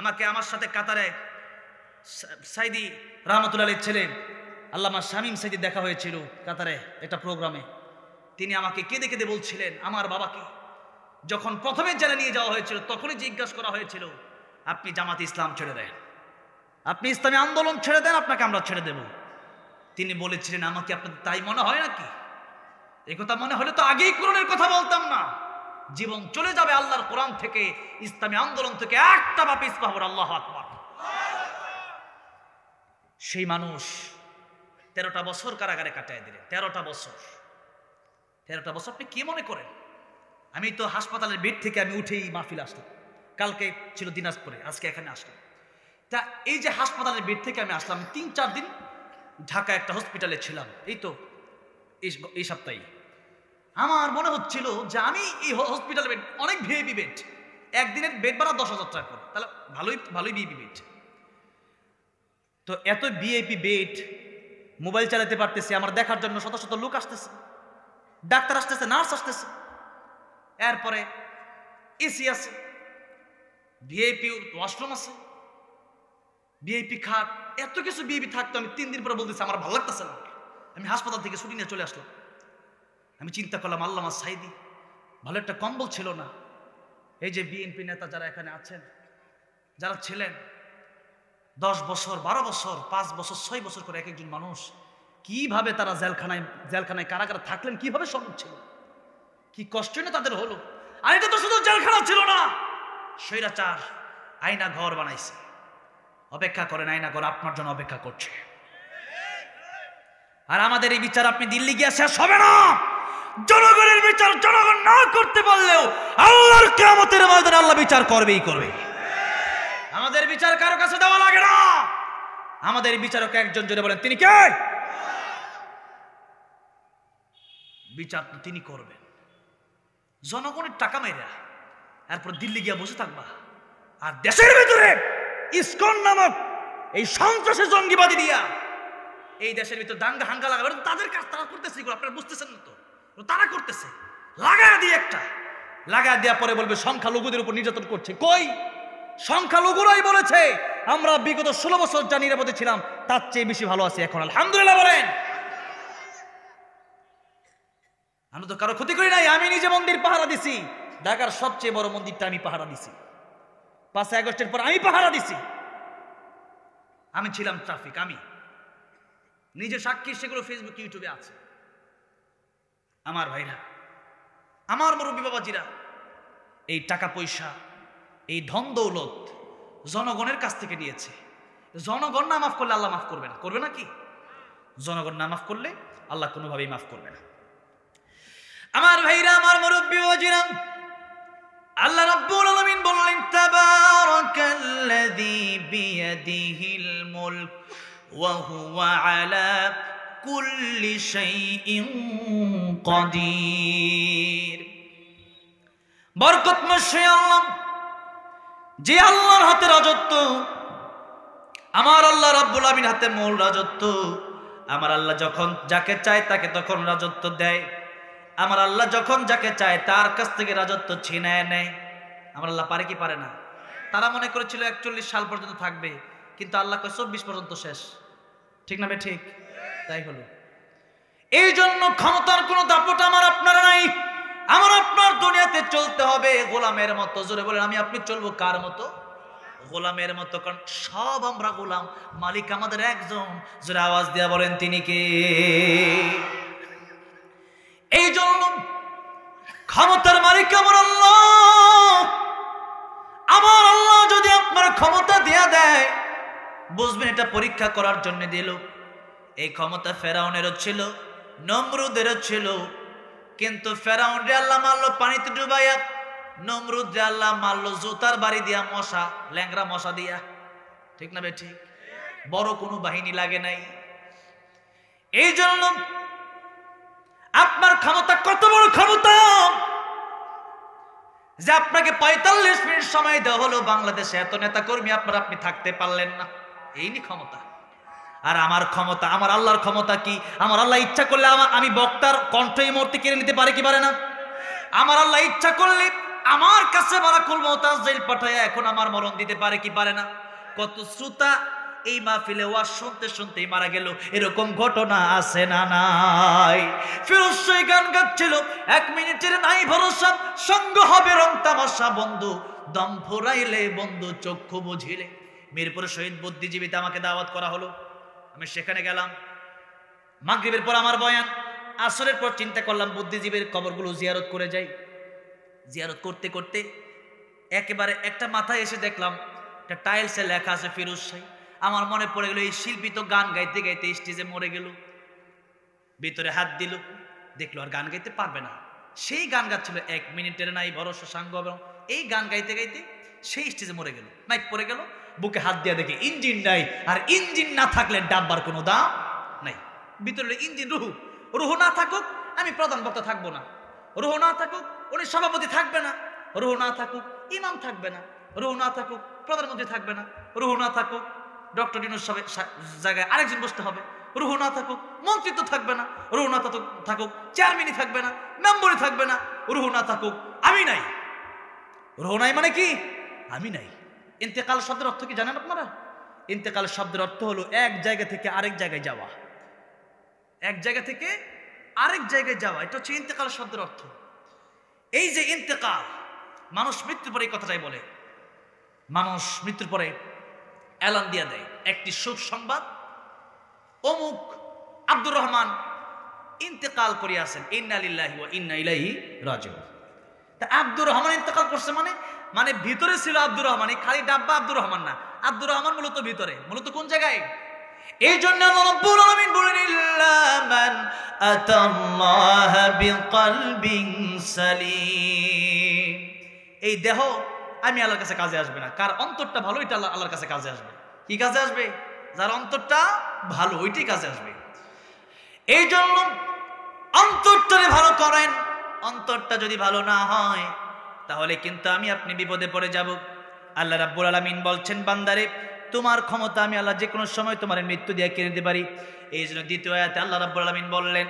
আমার সাথে কাতারে সাঈদী রহমতুল্লাহ আলাইহির ছেলে আল্লামা শামীম সাঈদী দেখা হয়েছিল কাতারে একটা প্রোগ্রামে। তিনি আমাকে কেঁদে কেঁদে বলছিলেন, আমার বাবাকে যখন প্রথমে জেলে নিয়ে যাওয়া হয়েছিল তখনই জিজ্ঞাসা করা হয়েছিল, আপনি জামাত ইসলাম ছেড়ে দেন, আপনি ইসলামী আন্দোলন ছেড়ে দেন, আপনাকে আমরা ছেড়ে দেব। তিনি বলেছিলেন, আমাকে আপনাদের তাই মনে হয় নাকি? এই কথা মনে হলে তো আগেই কোরআনের কথা বলতাম না। জীবন চলে যাবে আল্লাহর কোরআন থেকে, ইসলামী আন্দোলন থেকে একটা বা পিছপা হবে। আল্লাহু আকবার। সেই মানুষ 13টা বছর কারাগারে কাটায় দিলেন। 13টা বছর আপনি কি মনে করেন? আমি তো হাসপাতালের বেড থেকে আমি উঠেই মাহফিল আসলাম। কালকে ছিল দিনাজপুরে, আজকে এখানে আসলাম। তা এই যে হাসপাতালের বেড থেকে আমি আসলাম, 3-4 দিন ঢাকা একটা হসপিটালে ছিলাম, এই তো এই সপ্তাহে। আমার মনে হচ্ছিল যে আমি এই হসপিটালে বেড, অনেক ভিআইপি বেড, একদিনের বেড ভাড়া 10,000 টাকা করে, তাহলে ভালোই ভিআইপি বেড। তো এত ভিআইপি বেড, মোবাইল চালাতে পারতেছি, আমার দেখার জন্য শত শত লোক আসতেছে, ডাক্তার আসতেছে, নার্স আসতেছে, এরপরে এসি আছে, ভিআইপি ওয়াশরুম আছে, ভিআইপি খাট, এত কিছু ভিআইপি থাকতো। আমি 3 দিন পরে বলতেছি আমার ভালো লাগতেছে না, আমি হাসপাতাল থেকে ছুটি নিয়ে চলে আসলাম। আমি চিন্তা করলাম, আল্লামা সাঈদী ভালো একটা কম্বল ছিল না, এই যে বিএনপি নেতা যারা এখানে আছেন, যারা ছিলেন 10 বছর 12 বছর 5 বছর 6 বছর করে এক একজন মানুষ কিভাবে তারা জেলখানায় কারাগারে থাকলেন, কিভাবে সম্ভব ছিল, কি কষ্ট না তাদের হলো। আর এটা তো শুধু জেলখানা ছিল না, স্বৈরাচার আয়না ঘর বানাইছে। অপেক্ষা করেন, আয়না ঘর আপনার জন্য অপেক্ষা করছে। আর আমাদের এই বিচার আপনি দিল্লি গিয়ে শেষ হবে না। জনগণের বিচার জনগণ না করতে পারলেও আল্লাহর কিয়ামতের ময়দানে আল্লাহ বিচার করবেই করবে। আমাদের বিচার কারো কাছে দেওয়া লাগে না। আমাদের বিচারক একজন, জোরে বলেন তিনি কে? বিচার তো তিনি করবেন। জনগণের টাকা মাইরা এরপর দিল্লি গিয়ে বসে থাকবা, আর দেশের ভিতরে ইসকন নামক এই সন্ত্রাসী জঙ্গিবাদী দিয়া এই দেশের ভিতরে দাঙ্গা হাঙ্গা লাগাবে। তাদের কাজ তারা করতেছে, এগুলো আপনারা বুঝতেছেন না তো, তারা করতেছে। লাগায় দিয়ে একটা লাগায় দেওয়া পরে বলবে সংখ্যালঘুদের উপর নির্যাতন করছে। কই, সংখ্যালঘুরাই বলেছে আমরা বিগত 16 বছর যা নিরাপদে ছিলাম তার চেয়ে বেশি ভালো আছি এখন, আলহামদুলিল্লাহ বলেন। আমরা তো কারো ক্ষতি করি নাই। আমি নিজে মন্দির পাহারা দিছি, ঢাকার সবচেয়ে বড় মন্দিরটা আমি পাহারা দিছি। 5 আগস্টের পর আমি পাহারা দিছি। আমি ছিলাম ট্রাফিক, আমি নিজে সাক্ষী, সেগুলো ফেসবুক ইউটিউবে আছে। আমার ভাইরা, আমার মুরব্বী বাবাজিরা, এই টাকা পয়সা এই ধন দৌলত জনগণের কাছ থেকে নিয়েছে। জনগণ না মাফ করলে আল্লাহ মাফ করবে না, করবে না কি? জনগণ না মাফ করলে আল্লাহ কোনোভাবেই মাফ করবে না। আমার ভাইরা, আমার মুরব্বী বাবাজিরা, আল্লাহ রাব্বুল আলামিন বললেন তাবারাকাল্লাযী বিয়াদিহিল মুলক ওয়া হুয়া আলা কুল্লি শাইইন কাদির। বরকতময় সেই আল্লাহ, যে আল্লাহর হাতে রাজত্ব, আমার আল্লাহ রাব্বুল আলামিন হাতে মূল রাজত্ব। আমার আল্লাহ যখন যাকে চায় তাকে তখন রাজত্ব দেয়। আমার আল্লাহ যখন যাকে চায় তার কাছ থেকে রাজত্ব ছিনায় নেয়। আমার আল্লাহ পারে কি পারে না? তারা মনে করেছিল 41 সাল পর্যন্ত থাকবে, কিন্তু আল্লাহ কয় 24 পর্যন্ত শেষ। ঠিক না বে ঠিক? তাই হলো। এই জন্য ক্ষমতার কোনো দাপট আমার আপনার নাই। আমার আপনার দুনিয়াতে চলতে হবে গোলামের মতো। জোরে বলেন, আমি আপনি চলবো কার মতো? গোলামের মতো। কারণ সব আমরা গোলাম, মালিক আমাদের একজন। জোরে আওয়াজ দিয়া বলেন তিনি কে? এই জন্য ক্ষমতার মালিক আমার আল্লাহ। আমার আল্লাহ যদি আপনার ক্ষমতা দেয়া দেয়, বুঝবেন এটা পরীক্ষা করার জন্য দিল। এই ক্ষমতা ফেরাউনেরও ছিল, নমরুদেরও ছিল, কিন্তু ফেরাউন রে আল্লাহ মারলো পানিতে ডুবাইয়া, নমরুদ রে আল্লাহ মারলো জুতার বাড়ি দিয়া, মশা, ল্যাংরা মশা দিয়া। ঠিক না বে ঠিক? বড় কোনো বাহিনী লাগে নাই। এই জন্য আপনার ক্ষমতা কত বড় ক্ষমতা যে আপনাকে 45 মিনিট সময় দেওয়া হলো, বাংলাদেশে এত নেতা কর্মী আপনি থাকতে পারলেন না। এই নি ক্ষমতা। আর আমার ক্ষমতা, আমার আল্লাহর ক্ষমতা কি? আমার আল্লাহ ইচ্ছা করলে আমি বক্তার কণ্ঠ এই মুহূর্তে কেড়ে নিতে পারে কি পারে না? আমার আল্লাহ ইচ্ছা করলে আমার কাছে বারাকুল মুতাজ জেল পাঠায় এখন আমার মরণ দিতে পারে কি পারে না? কত শ্রোতা এই মাহফিলে ওয়াজ শুনতে শুনতেই মারা গেল, এরকম ঘটনা আছে না নাই? ফিরোজ শাহ গান গাচ্ছিল, 1 মিনিটের নাই ভরসা, সঙ্গ হবে রং তামাশা, বন্ধু দম ফুরাইলে বন্ধু চক্ষু বুঝিলে। মিরপুর শহীদ বুদ্ধিজীবীতে আমাকে দাওয়াত করা হলো, আমি সেখানে গেলাম। মাগরিবের পর আমার বয়ান, আসরের পর চিন্তা করলাম বুদ্ধিজীবীর কবরগুলো জিয়ারত করে যাই। জিয়ারত করতে করতে একেবারে একটা মাথায় এসে দেখলাম একটা টাইলসে লেখা আছে ফিরোজ শাহ। আমার মনে পড়ে গেল এই শিল্পী তো গান গাইতে গাইতে স্টেজে মরে গেল। ভিতরে হাত দিল, দেখলো আর গান গাইতে পারবে না। সেই গান গাচ্ছিল 1 মিনিটের নাই ভরসা সাঙ্গ, এই গান গাইতে গাইতে সেই স্টেজে মরে গেল। মাইক পড়ে গেল, বুকে হাত দিয়ে দেখে ইঞ্জিন নাই। আর ইঞ্জিন না থাকলে ডাব্বার কোনো দাম নাই। ভিতরে ইঞ্জিন, রুহু না থাকুক আমি প্রধান বক্তা থাকবো না, রুহু না থাকুক উনি সভাপতি থাকবে না, রুহু না থাকুক ইমাম থাকবে না, রুহু না থাকুক প্রধানমন্ত্রী থাকবে না, রুহু না থাকুক ডক্টর ইউনূস জায়গায় আরেকজন বসতে হবে, রুহু না থাকুক মন্ত্রিত্ব থাকবে না, রুহু না থাকুক চেয়ারম্যানই থাকবে না, মেম্বরই থাকবে না, রুহু না থাকুক আমি নাই। রুহু নাই মানে কি? আমি নাই। ইন্তেকাল শব্দের অর্থ কি জানেন আপনারা? ইন্তেকাল শব্দের অর্থ হলো এক জায়গা থেকে আরেক জায়গায় যাওয়া। এক জায়গা থেকে আরেক জায়গায় যাওয়া, এটা হচ্ছে ইন্তেকাল শব্দের অর্থ। এই যে ইন্তেকাল, মানুষ মৃত্যুর পরে এই কথাটাই বলে। মানুষ মৃত্যুর পরে এলান দিয়ে দেয় একটি সুখ সংবাদ, অমুক আব্দুর রহমান ইন্তেকাল করিয়াছেন, ইন্না লিল্লাহি ওয়া ইন্না ইলাইহি রাজিউন। তা আব্দুর রহমান ইন্তেকাল করছে মানে মানে ভিতরে ছিল আব্দুর রহমান, খালি ডাব্বা আব্দুর রহমান না, আব্দুর রহমান মূলত ভিতরে, মূলত কোন জায়গায়? এই জন্য আল্লাহ রাব্বুল আলামিন বলেন ইল্লা মান আতাল্লাহা বিকলবিন সালিম। এই দেহ আমি আল্লাহর কাছে কাজে আসবে না, কার অন্তরটা ভালো এটা আল্লাহর কাছে কাজে আসবে। কি কাজে আসবে? যার অন্তরটা ভালো ওইটাই কাজে আসবে। এই জন্য অন্তরটারে ভালো করেন। অন্তরটা যদি ভালো না হয় তাহলে কিন্তু আমি আপনি বিপদে পড়ে যাব। আল্লাহ রাব্বুল আলামিন বলছেন, বান্দারে তোমার ক্ষমতা আমি আল্লাহ যে কোনো সময় তোমার মৃত্যু দিয়ে কিনে দিতে পারি। এই জন্য দ্বিতীয় আয়াতে আল্লাহ রাব্বুল আলামিন বললেন,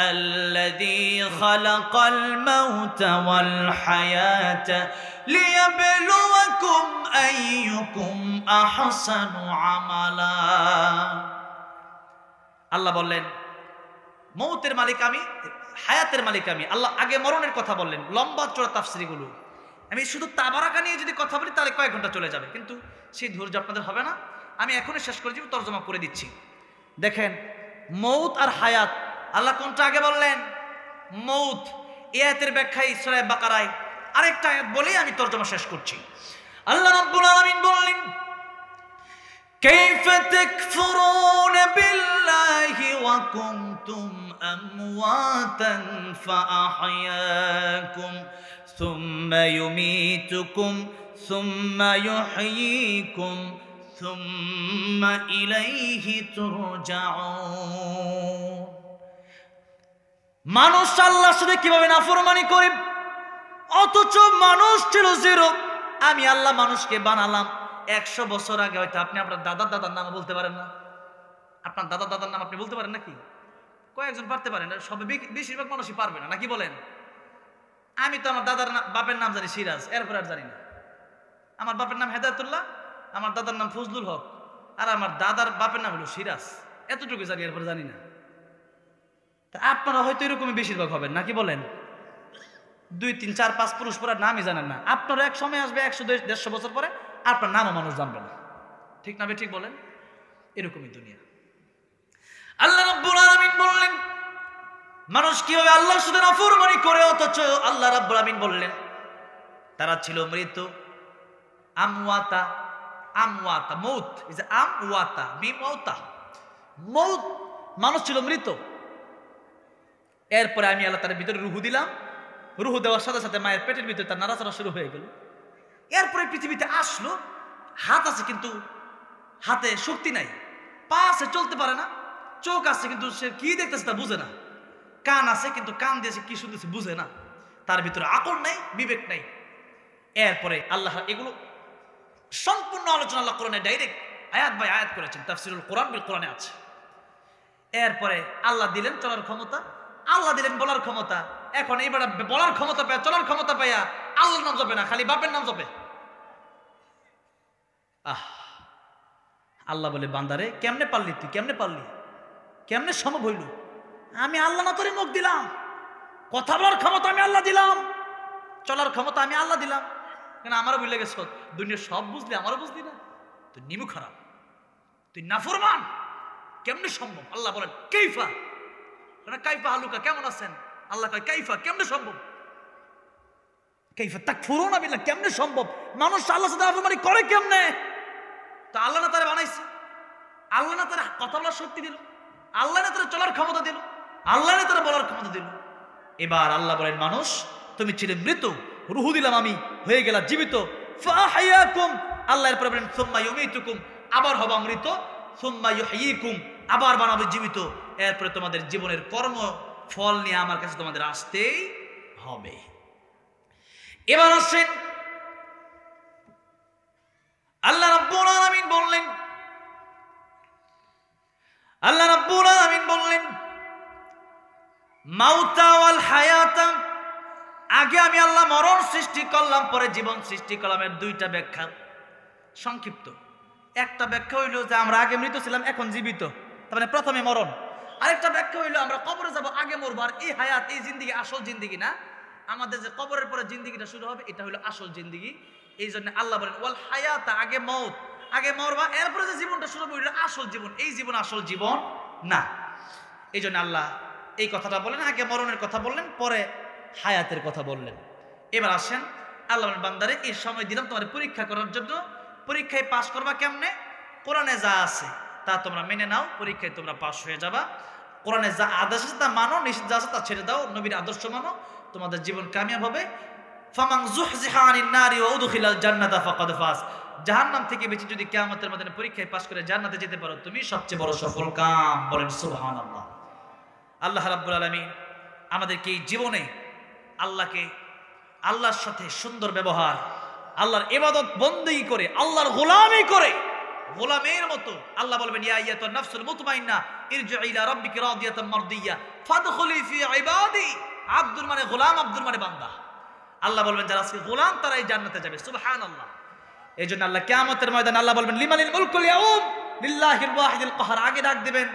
আল্লাযী খালাকাল মাউতা ওয়াল হায়াতা লিয়াবলুয়াকুম আইয়ুকুম আহসানু আমালা। আল্লাহ বললেন মৌতের মালিক আমি, হায়াতের মালিক আমি। আল্লাহ আগে মরণের কথা বললেন, লম্বা চড়া তাফসীরগুলো। আমি শুধু তাবারাকা নিয়ে যদি কথা বলি তাহলে কয়েক ঘন্টা চলে যাবে, কিন্তু সেই ধৈর্য আপনাদের হবে না। আমি এখনই শেষ করে দিব, তর্জমা করে দিচ্ছি। দেখেন মৌত আর হায়াত, আল্লাহ কোনটা আগে বললেন? মৌত। এই আয়াতের ব্যাখ্যায় সূরা বাকারায় আরেকটা আয়াত বলেই আমি তর্জমা শেষ করছি। আল্লাহ রাব্বুল আলামিন বললেন, কাইফা তাকফুরুনা বিল্লাহি ওয়া কুনতুম আমওয়াতান ফাআহইয়াকুম সুম্মা ইউমীতুকুম সুম্মা ইউহয়ীকুম সুম্মা ইলাইহি তুরজাউন। মানুষ আল্লাহর সাথে কিভাবে নাফরমানি করে, অথচ মানুষ ছিল জিরো। আমি আল্লাহ মানুষকে বানালাম। 100 বছর আগে হয়তো আপনি আপনার দাদার নাম বলতে পারেন না। আপনার দাদার নাম আপনি বলতে পারেন নাকি? কয়েকজন পারতে পারেন, সব বেশিরভাগ মানুষই পারবে না, নাকি বলেন? আমি তো আমার বাপের নাম জানি সিরাজ, এরপর আর জানি না। আমার বাপের নাম হেদায়েতুল্লাহ, আমার দাদার নাম ফজলুল হক, আর আমার দাদার বাপের নাম হলো সিরাজ, এতটুকু জানি, এরপর জানি না। তা আপনারা হয়তো এরকমই বেশিরভাগ হবেন, নাকি বলেন? 2, 3, 4, 5 পুরুষ পরে নামই জানেন না। আপনারা এক সময় আসবে 100-150 বছর পরে আপনার নামও মানুষ জানবে না, ঠিক না? ঠিক বলেন? এরকমই দুনিয়া। আল্লাহ রাব্বুল আলামিন বললেন মানুষ কিভাবে আল্লাহর সাথে নাফরমানি করে, অথচ আল্লাহ রাব্বুল আলামিন বললেন তারা ছিল মৃত। আমওয়াতা, আমওয়াতা মৌত, এই যে আমওয়াতা বিমওতা মৌত, মানুষ ছিল মৃত। এরপরে আমি আল্লাহ তার ভিতরে রুহু দিলাম। রুহু দেওয়ার সাথে সাথে মায়ের পেটের ভিতরে তার নাড়াচাড়া শুরু হয়ে গেল। এরপরে পৃথিবীতে আসলো, হাত আছে কিন্তু হাতে শক্তি নাই, পা আছে চলতে পারে না, চোখ আছে কিন্তু সে কি দেখতেছে তা বুঝে না, কান আছে কিন্তু কান দিয়েছে কি শুনতেছে বুঝে না, তার ভিতরে আকল নাই, বিবেক নাই। এরপরে আল্লাহ এগুলো সম্পূর্ণ আলোচনা আল্লাহ কোরআনে ডাইরেক্ট আয়াত বাই আয়াত করেছেন, তাফসীরুল কোরআন বিল কোরআনে আছে। এরপরে আল্লাহ দিলেন চলার ক্ষমতা, আল্লাহ দিলেন বলার ক্ষমতা। এখন এইবার বলার ক্ষমতা পায়, চলার ক্ষমতা পাইয়া আল্লাহর নাম জপে না, খালি বাপের নাম জপে। আল্লাহ বলে, বান্দারে কেমনে পারলি তুই, কেমনে পারলি, কেমনে সম্ভব হইল? আমি আল্লাহ না তোরে মুখ দিলাম, কথা বলার ক্ষমতা আমি আল্লাহ দিলাম, চলার ক্ষমতা আমি আল্লাহ দিলাম। কেন আমারও বুঝলে গেছ, দুনিয়ার সব বুঝলি আমারও বুঝলি না, তুই নিমু খারাপ, তুই নাফরমান, কেমনে সম্ভব? আল্লাহ বলেন কাইফা, কাইফা হালুকা, কেমন আছেন? আল্লাহ কয় কাইফা, কেমনে সম্ভব? কাইফা তাকফুরুনা বিল্লাহ, কেমনে সম্ভব? মানুষ আল্লাহর সাথে নাফরমানি করে কেমনে? তো আল্লাহ না তারে বানাইছে, আল্লাহ না তারে কথা বলার শক্তি দিল, আল্লাহ না তারে চলার ক্ষমতা দিল, আল্লাহ না তারে বলার ক্ষমতা দিল। এবার আল্লাহ বলেন মানুষ তুমি ছিলে মৃত, রুহু দিলাম আমি, হয়ে গেলা জীবিত। ফাহায়াকুম, আল্লাহ এরপরে বলেন সুম্মা ইউমীতুকুম, আবার হবা মৃত, সুম্মা ইউহয়ীকুম, আবার বানাবে জীবিত। এরপরে তোমাদের জীবনের কর্ম ফল নিয়ে আমার কাছে তোমাদের আসতেই হবে। এবার আসেন আল্লাহ রাব্বুল আলামিন বললেন, আল্লাহ রাব্বুল আলামিন বললেন মাউতা ওয়াল হায়াতা, আগে আমি আল্লাহ মরণ সৃষ্টি করলাম, পরে জীবন সৃষ্টি করলাম। এর দুইটা ব্যাখ্যা সংক্ষিপ্ত। একটা ব্যাখ্যা হইল যে আমরা আগে মৃত ছিলাম, এখন জীবিত, তার মানে প্রথমে মরণ। আরেকটা ব্যাখ্যা হইল আমরা কবরে যাব, আগে মরবো, আর এই হায়াত, এই জিন্দেগি আসল জিন্দেগি না, আমাদের যে কবরের পরে জিন্দেগিটা শুরু হবে এটা হলো আসল জিন্দেগি। এই জন্য আল্লাহ বলেন ওয়াল হায়াতা, আগে মউত, আগে মরবা, এরপরে যে জীবনটা শুরু হবে এটা আসল জীবন। এই জীবন আসল জীবন না। এই জন্য আল্লাহ এই কথাটা বলেন, আগে মরণের কথা বললেন, পরে হায়াতের কথা বললেন। এবার আসেন আল্লাহ বলেন বান্দারে এই সময় দিলাম তোমার পরীক্ষা করার জন্য, পরীক্ষায় পাস করবা কেমনে? কোরআনে যা আছে তা তোমরা মেনে নাও, পরীক্ষায় তোমরা পাস হয়ে যাবা। কোরআনে যা আদেশ আছে তা মানো, নিষেধ যা আছে তা ছেড়ে দাও, নবীর আদর্শ মানো, তোমাদের জীবন কামিয়াব হবে। ফামান যুহজিহা আনিন নারি ওয়া উদখিলাল জান্নাতা ফাকাদ ফাজ, জাহান্নাম থেকে বেঁচে যদি কিয়ামতের ময়দানে পরীক্ষায় পাস করে জান্নাতে যেতে পারো তুমি সবচেয়ে বড় সফল কাম। বলেন সুবহানাল্লাহ। আল্লাহ রাব্বুল আলামিন আমাদেরকে এই জীবনে আল্লাহর সাথে সুন্দর ব্যবহার, আল্লাহর ইবাদত বন্দেগী করে, আল্লাহর গোলামি করে, গোলামের মতো। আল্লাহ বলবেন ইয়া আইয়াতুন নাফসুল মুতমাইন্না ইরজিই ইলা রাব্বিকি রাদিয়াতাম মারদিয়া ফাদখুলি ফি ইবাদি। আব্দুল মানে গোলাম, আব্দুল মানে বান্দা। আল্লাহ বলবেন যারা আজকে গোলাম তারাই জান্নাতে যাবে। সুবহানাল্লাহ। এই জন্য আল্লাহ কিয়ামতের ময়দানে আল্লাহ বলবেন লিমানিল মুলকুল ইয়াউম লিল্লাহিল ওয়াহিদিল কাহার। আগে ডাক দিবেন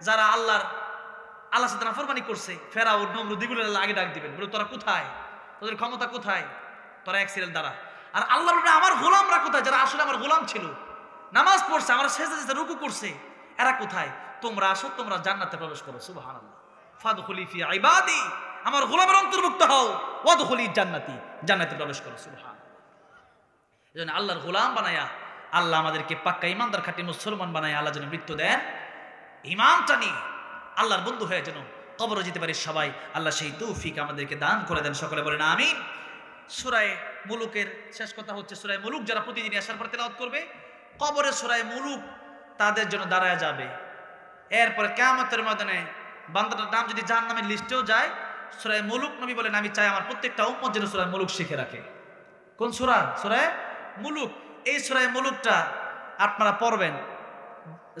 যারা আল্লাহর সাথে নাফরমানি করছে, ফেরাউন, নমরুদ, এগুলো আগে ডাক দিবেন, বলে তোরা কোথায়, তোদের ক্ষমতা কোথায়, তোরা অ্যাক্সিডেন্ট দ্বারা। আর আল্লাহ বলবেন আমার গোলামরা কোথায়, যারা আসলে আমার গোলাম ছিল, নামাজ পড়ছে, আমার সেজদা রুকু করছে, এরা কোথায়? তোমরা আসো, তোমরা জান্নাতে প্রবেশ করো। সুবহানাল্লাহ। ফাদখুলি ফি ইবাদি, আমার গোলামের অন্তর্ভুক্ত হও, ওয়াদখুলি জান্নাতি, জান্নাতে প্রবেশ করো। সুবহানাল্লাহ। এজন্য আল্লাহর গোলাম বানায়া আল্লাহ আমাদেরকে পাক্কা ইমানদার খাঁটি মুসলমান বানায়া আল্লাহ যেন মৃত্যু দেন ইমানটা নিয়ে, আল্লাহর বন্ধু হয়ে যেন কবরে যেতে পারি সবাই। আল্লাহ সেই তৌফিক আমাদেরকে দান করে দেন। সকলে বলেন আমিন। সূরা মুলুকের শেষ কথা হচ্ছে, সূরা মুলুক যারা প্রতিদিন আসার পর তেলাওয়াত করবে, কবরে সূরা মুলুক তাদের জন্য দাঁড়ায় যাবে। এরপরে কিয়ামতের ময়দানে বান্দাটার নাম যদি জাহান্নামের লিস্টেও যায়, সূরা মুলুক নবী বলেন আমি চাই আমার প্রত্যেকটা উম্মত যেন সূরা মুলুক শিখে রাখে। কোন সূরা? সূরা মুলুক। এই সূরা মুলুকটা আপনারা পড়বেন,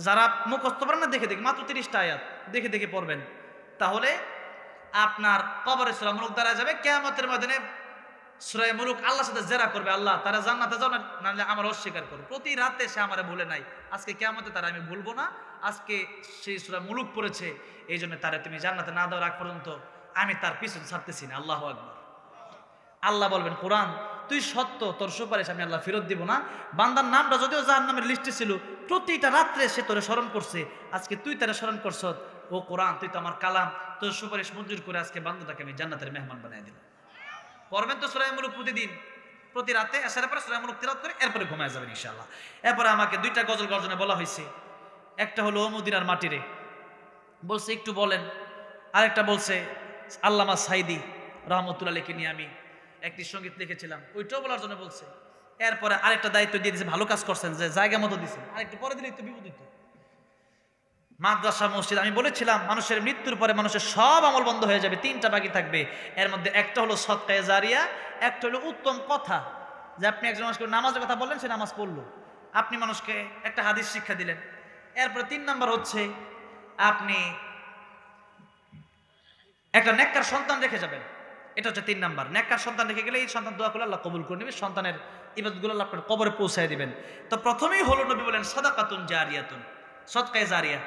যারা মুখস্থ পারেন না দেখে দেখে, মাত্র 30টা আয়াত দেখে দেখে পড়বেন, তাহলে আপনার কবরে সূরা মুলুক দাঁড়ায় যাবে। কিয়ামতের ময়দানে সূরা মুলুক আল্লাহর সাথে জেরা করবে, আল্লাহ তারা জান্নাতে যাও না আমার অস্বীকার করো। প্রতি রাতে সে আমারে ভুলে নাই, আজকে কিয়ামতে তারা আমি ভুলবো না, আজকে সেই সূরা মুলুক পড়েছে, এই জন্য তারা তুমি জান্নাতে না দেওয়ার আগ পর্যন্ত আমি তার পিছন ছাড়তেছি না। আল্লাহু আকবার। আল্লাহ বলবেন কোরআন তুই সত্য, তোর সুপারিশ আমি আল্লাহ ফেরত দিব না। বান্দার নামটা যদিও জাহান্নামের লিস্টে ছিল, প্রতিটা রাত্রে সে তোরে স্মরণ করছে, আজকে তুই তারা স্মরণ করছ। ও কোরআন তুই তো আমার কালাম, তোর সুপারিশ মঞ্জুর করে আজকে বান্দাটাকে আমি জান্নাতের মেহমান বানিয়ে দিলাম। পড়বেন তো সূরা মুলুক প্রতিদিন, প্রতি রাতে আসার পরে সূরা মুলুক তিলাওয়াত করে এরপরে ঘুমায় যাবেন ইনশাআল্লাহ। এরপরে আমাকে 2টা গজল গর্জনে বলা হয়েছে, একটা হলো ও মদিনার মাটিরে বলছে একটু বলেন, আরেকটা বলছে আল্লামা সাইদি রহমতুল্লাহ আলাইহিকে নিয়ে আমি একটি সঙ্গীত লিখেছিলাম, ওইটাও বলার জন্য বলছে। এরপরে আরেকটা দায়িত্ব দিয়ে দিয়েছে, ভালো কাজ করছেন যে জায়গা মতো দিচ্ছেন, আরেকটু পরে দিলে একটু বিপদ হইতো। মাদ্রাসা মসজিদ আমি বলেছিলাম মানুষের মৃত্যুর পরে মানুষের সব আমল বন্ধ হয়ে যাবে, 3টা বাকি থাকবে। এর মধ্যে একটা হলো সদকায়ে জারিয়া, একটা হলো উত্তম কথা, যে আপনি একজন মানুষকে নামাজের কথা বললেন, সে নামাজ পড়লো, আপনি মানুষকে একটা হাদিস শিক্ষা দিলেন। এরপরে 3 নাম্বার হচ্ছে আপনি একটা নেককার সন্তান রেখে যাবেন, এটা হচ্ছে 3 নাম্বার। নেককার সন্তান রেখে গেলে এই সন্তান দোয়া করলে আল্লাহ কবুল করে নেবে, সন্তানের ইবাদতগুলো আল্লাহ আপনার কবরে পৌঁছায় দিবেন। তো প্রথমেই হলো নবী বলেন সাদাকাতুন জারিয়াতুন, সদকায়ে জারিয়া।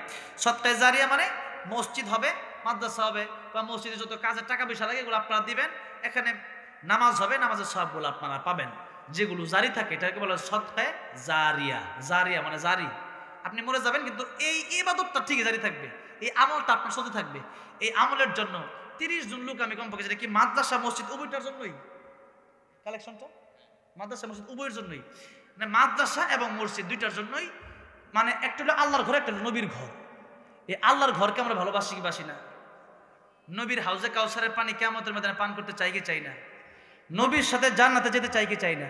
সদকায়ে জারিয়া মানে মসজিদ হবে, মাদ্রাসা হবে, বা মসজিদে যত কাজের টাকা পয়সা লাগে এগুলো আপনারা দিবেন, এখানে নামাজ হবে, নামাজের সবগুলো আপনারা পাবেন, যেগুলো জারি থাকে এটাকে বলে সদকায়ে জারিয়া। জারিয়া মানে জারি, আপনি মরে যাবেন কিন্তু এই ইবাদতটা ঠিকই জারি থাকবে, এই আমলটা আপনার সাথে থাকবে। এই আমলের জন্য 30 জন লোক আমি কমপক্ষে, যেটা কি মাদ্রাসা মসজিদ উভয়টার জন্যই কালেকশনটা, মাদ্রাসা মসজিদ উভয়ের জন্যই, মানে মাদ্রাসা এবং মসজিদ 2টার জন্যই, মানে একটা হলো আল্লাহর ঘর, একটা হলো নবীর ঘর। এই আল্লাহর ঘরকে আমরা ভালোবাসি কি বাসি না? নবীর হাউজে কাউসারের পানি কিয়ামতের ময়দানে পান করতে চাই কি চাই না? নবীর সাথে জান্নাতে যেতে চাই কি চাই না?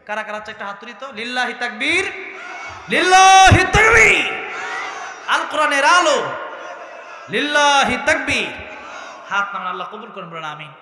কারা কারা একটা হাত তুলি তো, লিল্লাহি তাকবীর, লিল্লাহি তাকবীর, আল কোরআনের আলো, লিল্লাহি তাকবীর। হাত নামান, আল্লাহ কবুল করুন, বলেন আমিন।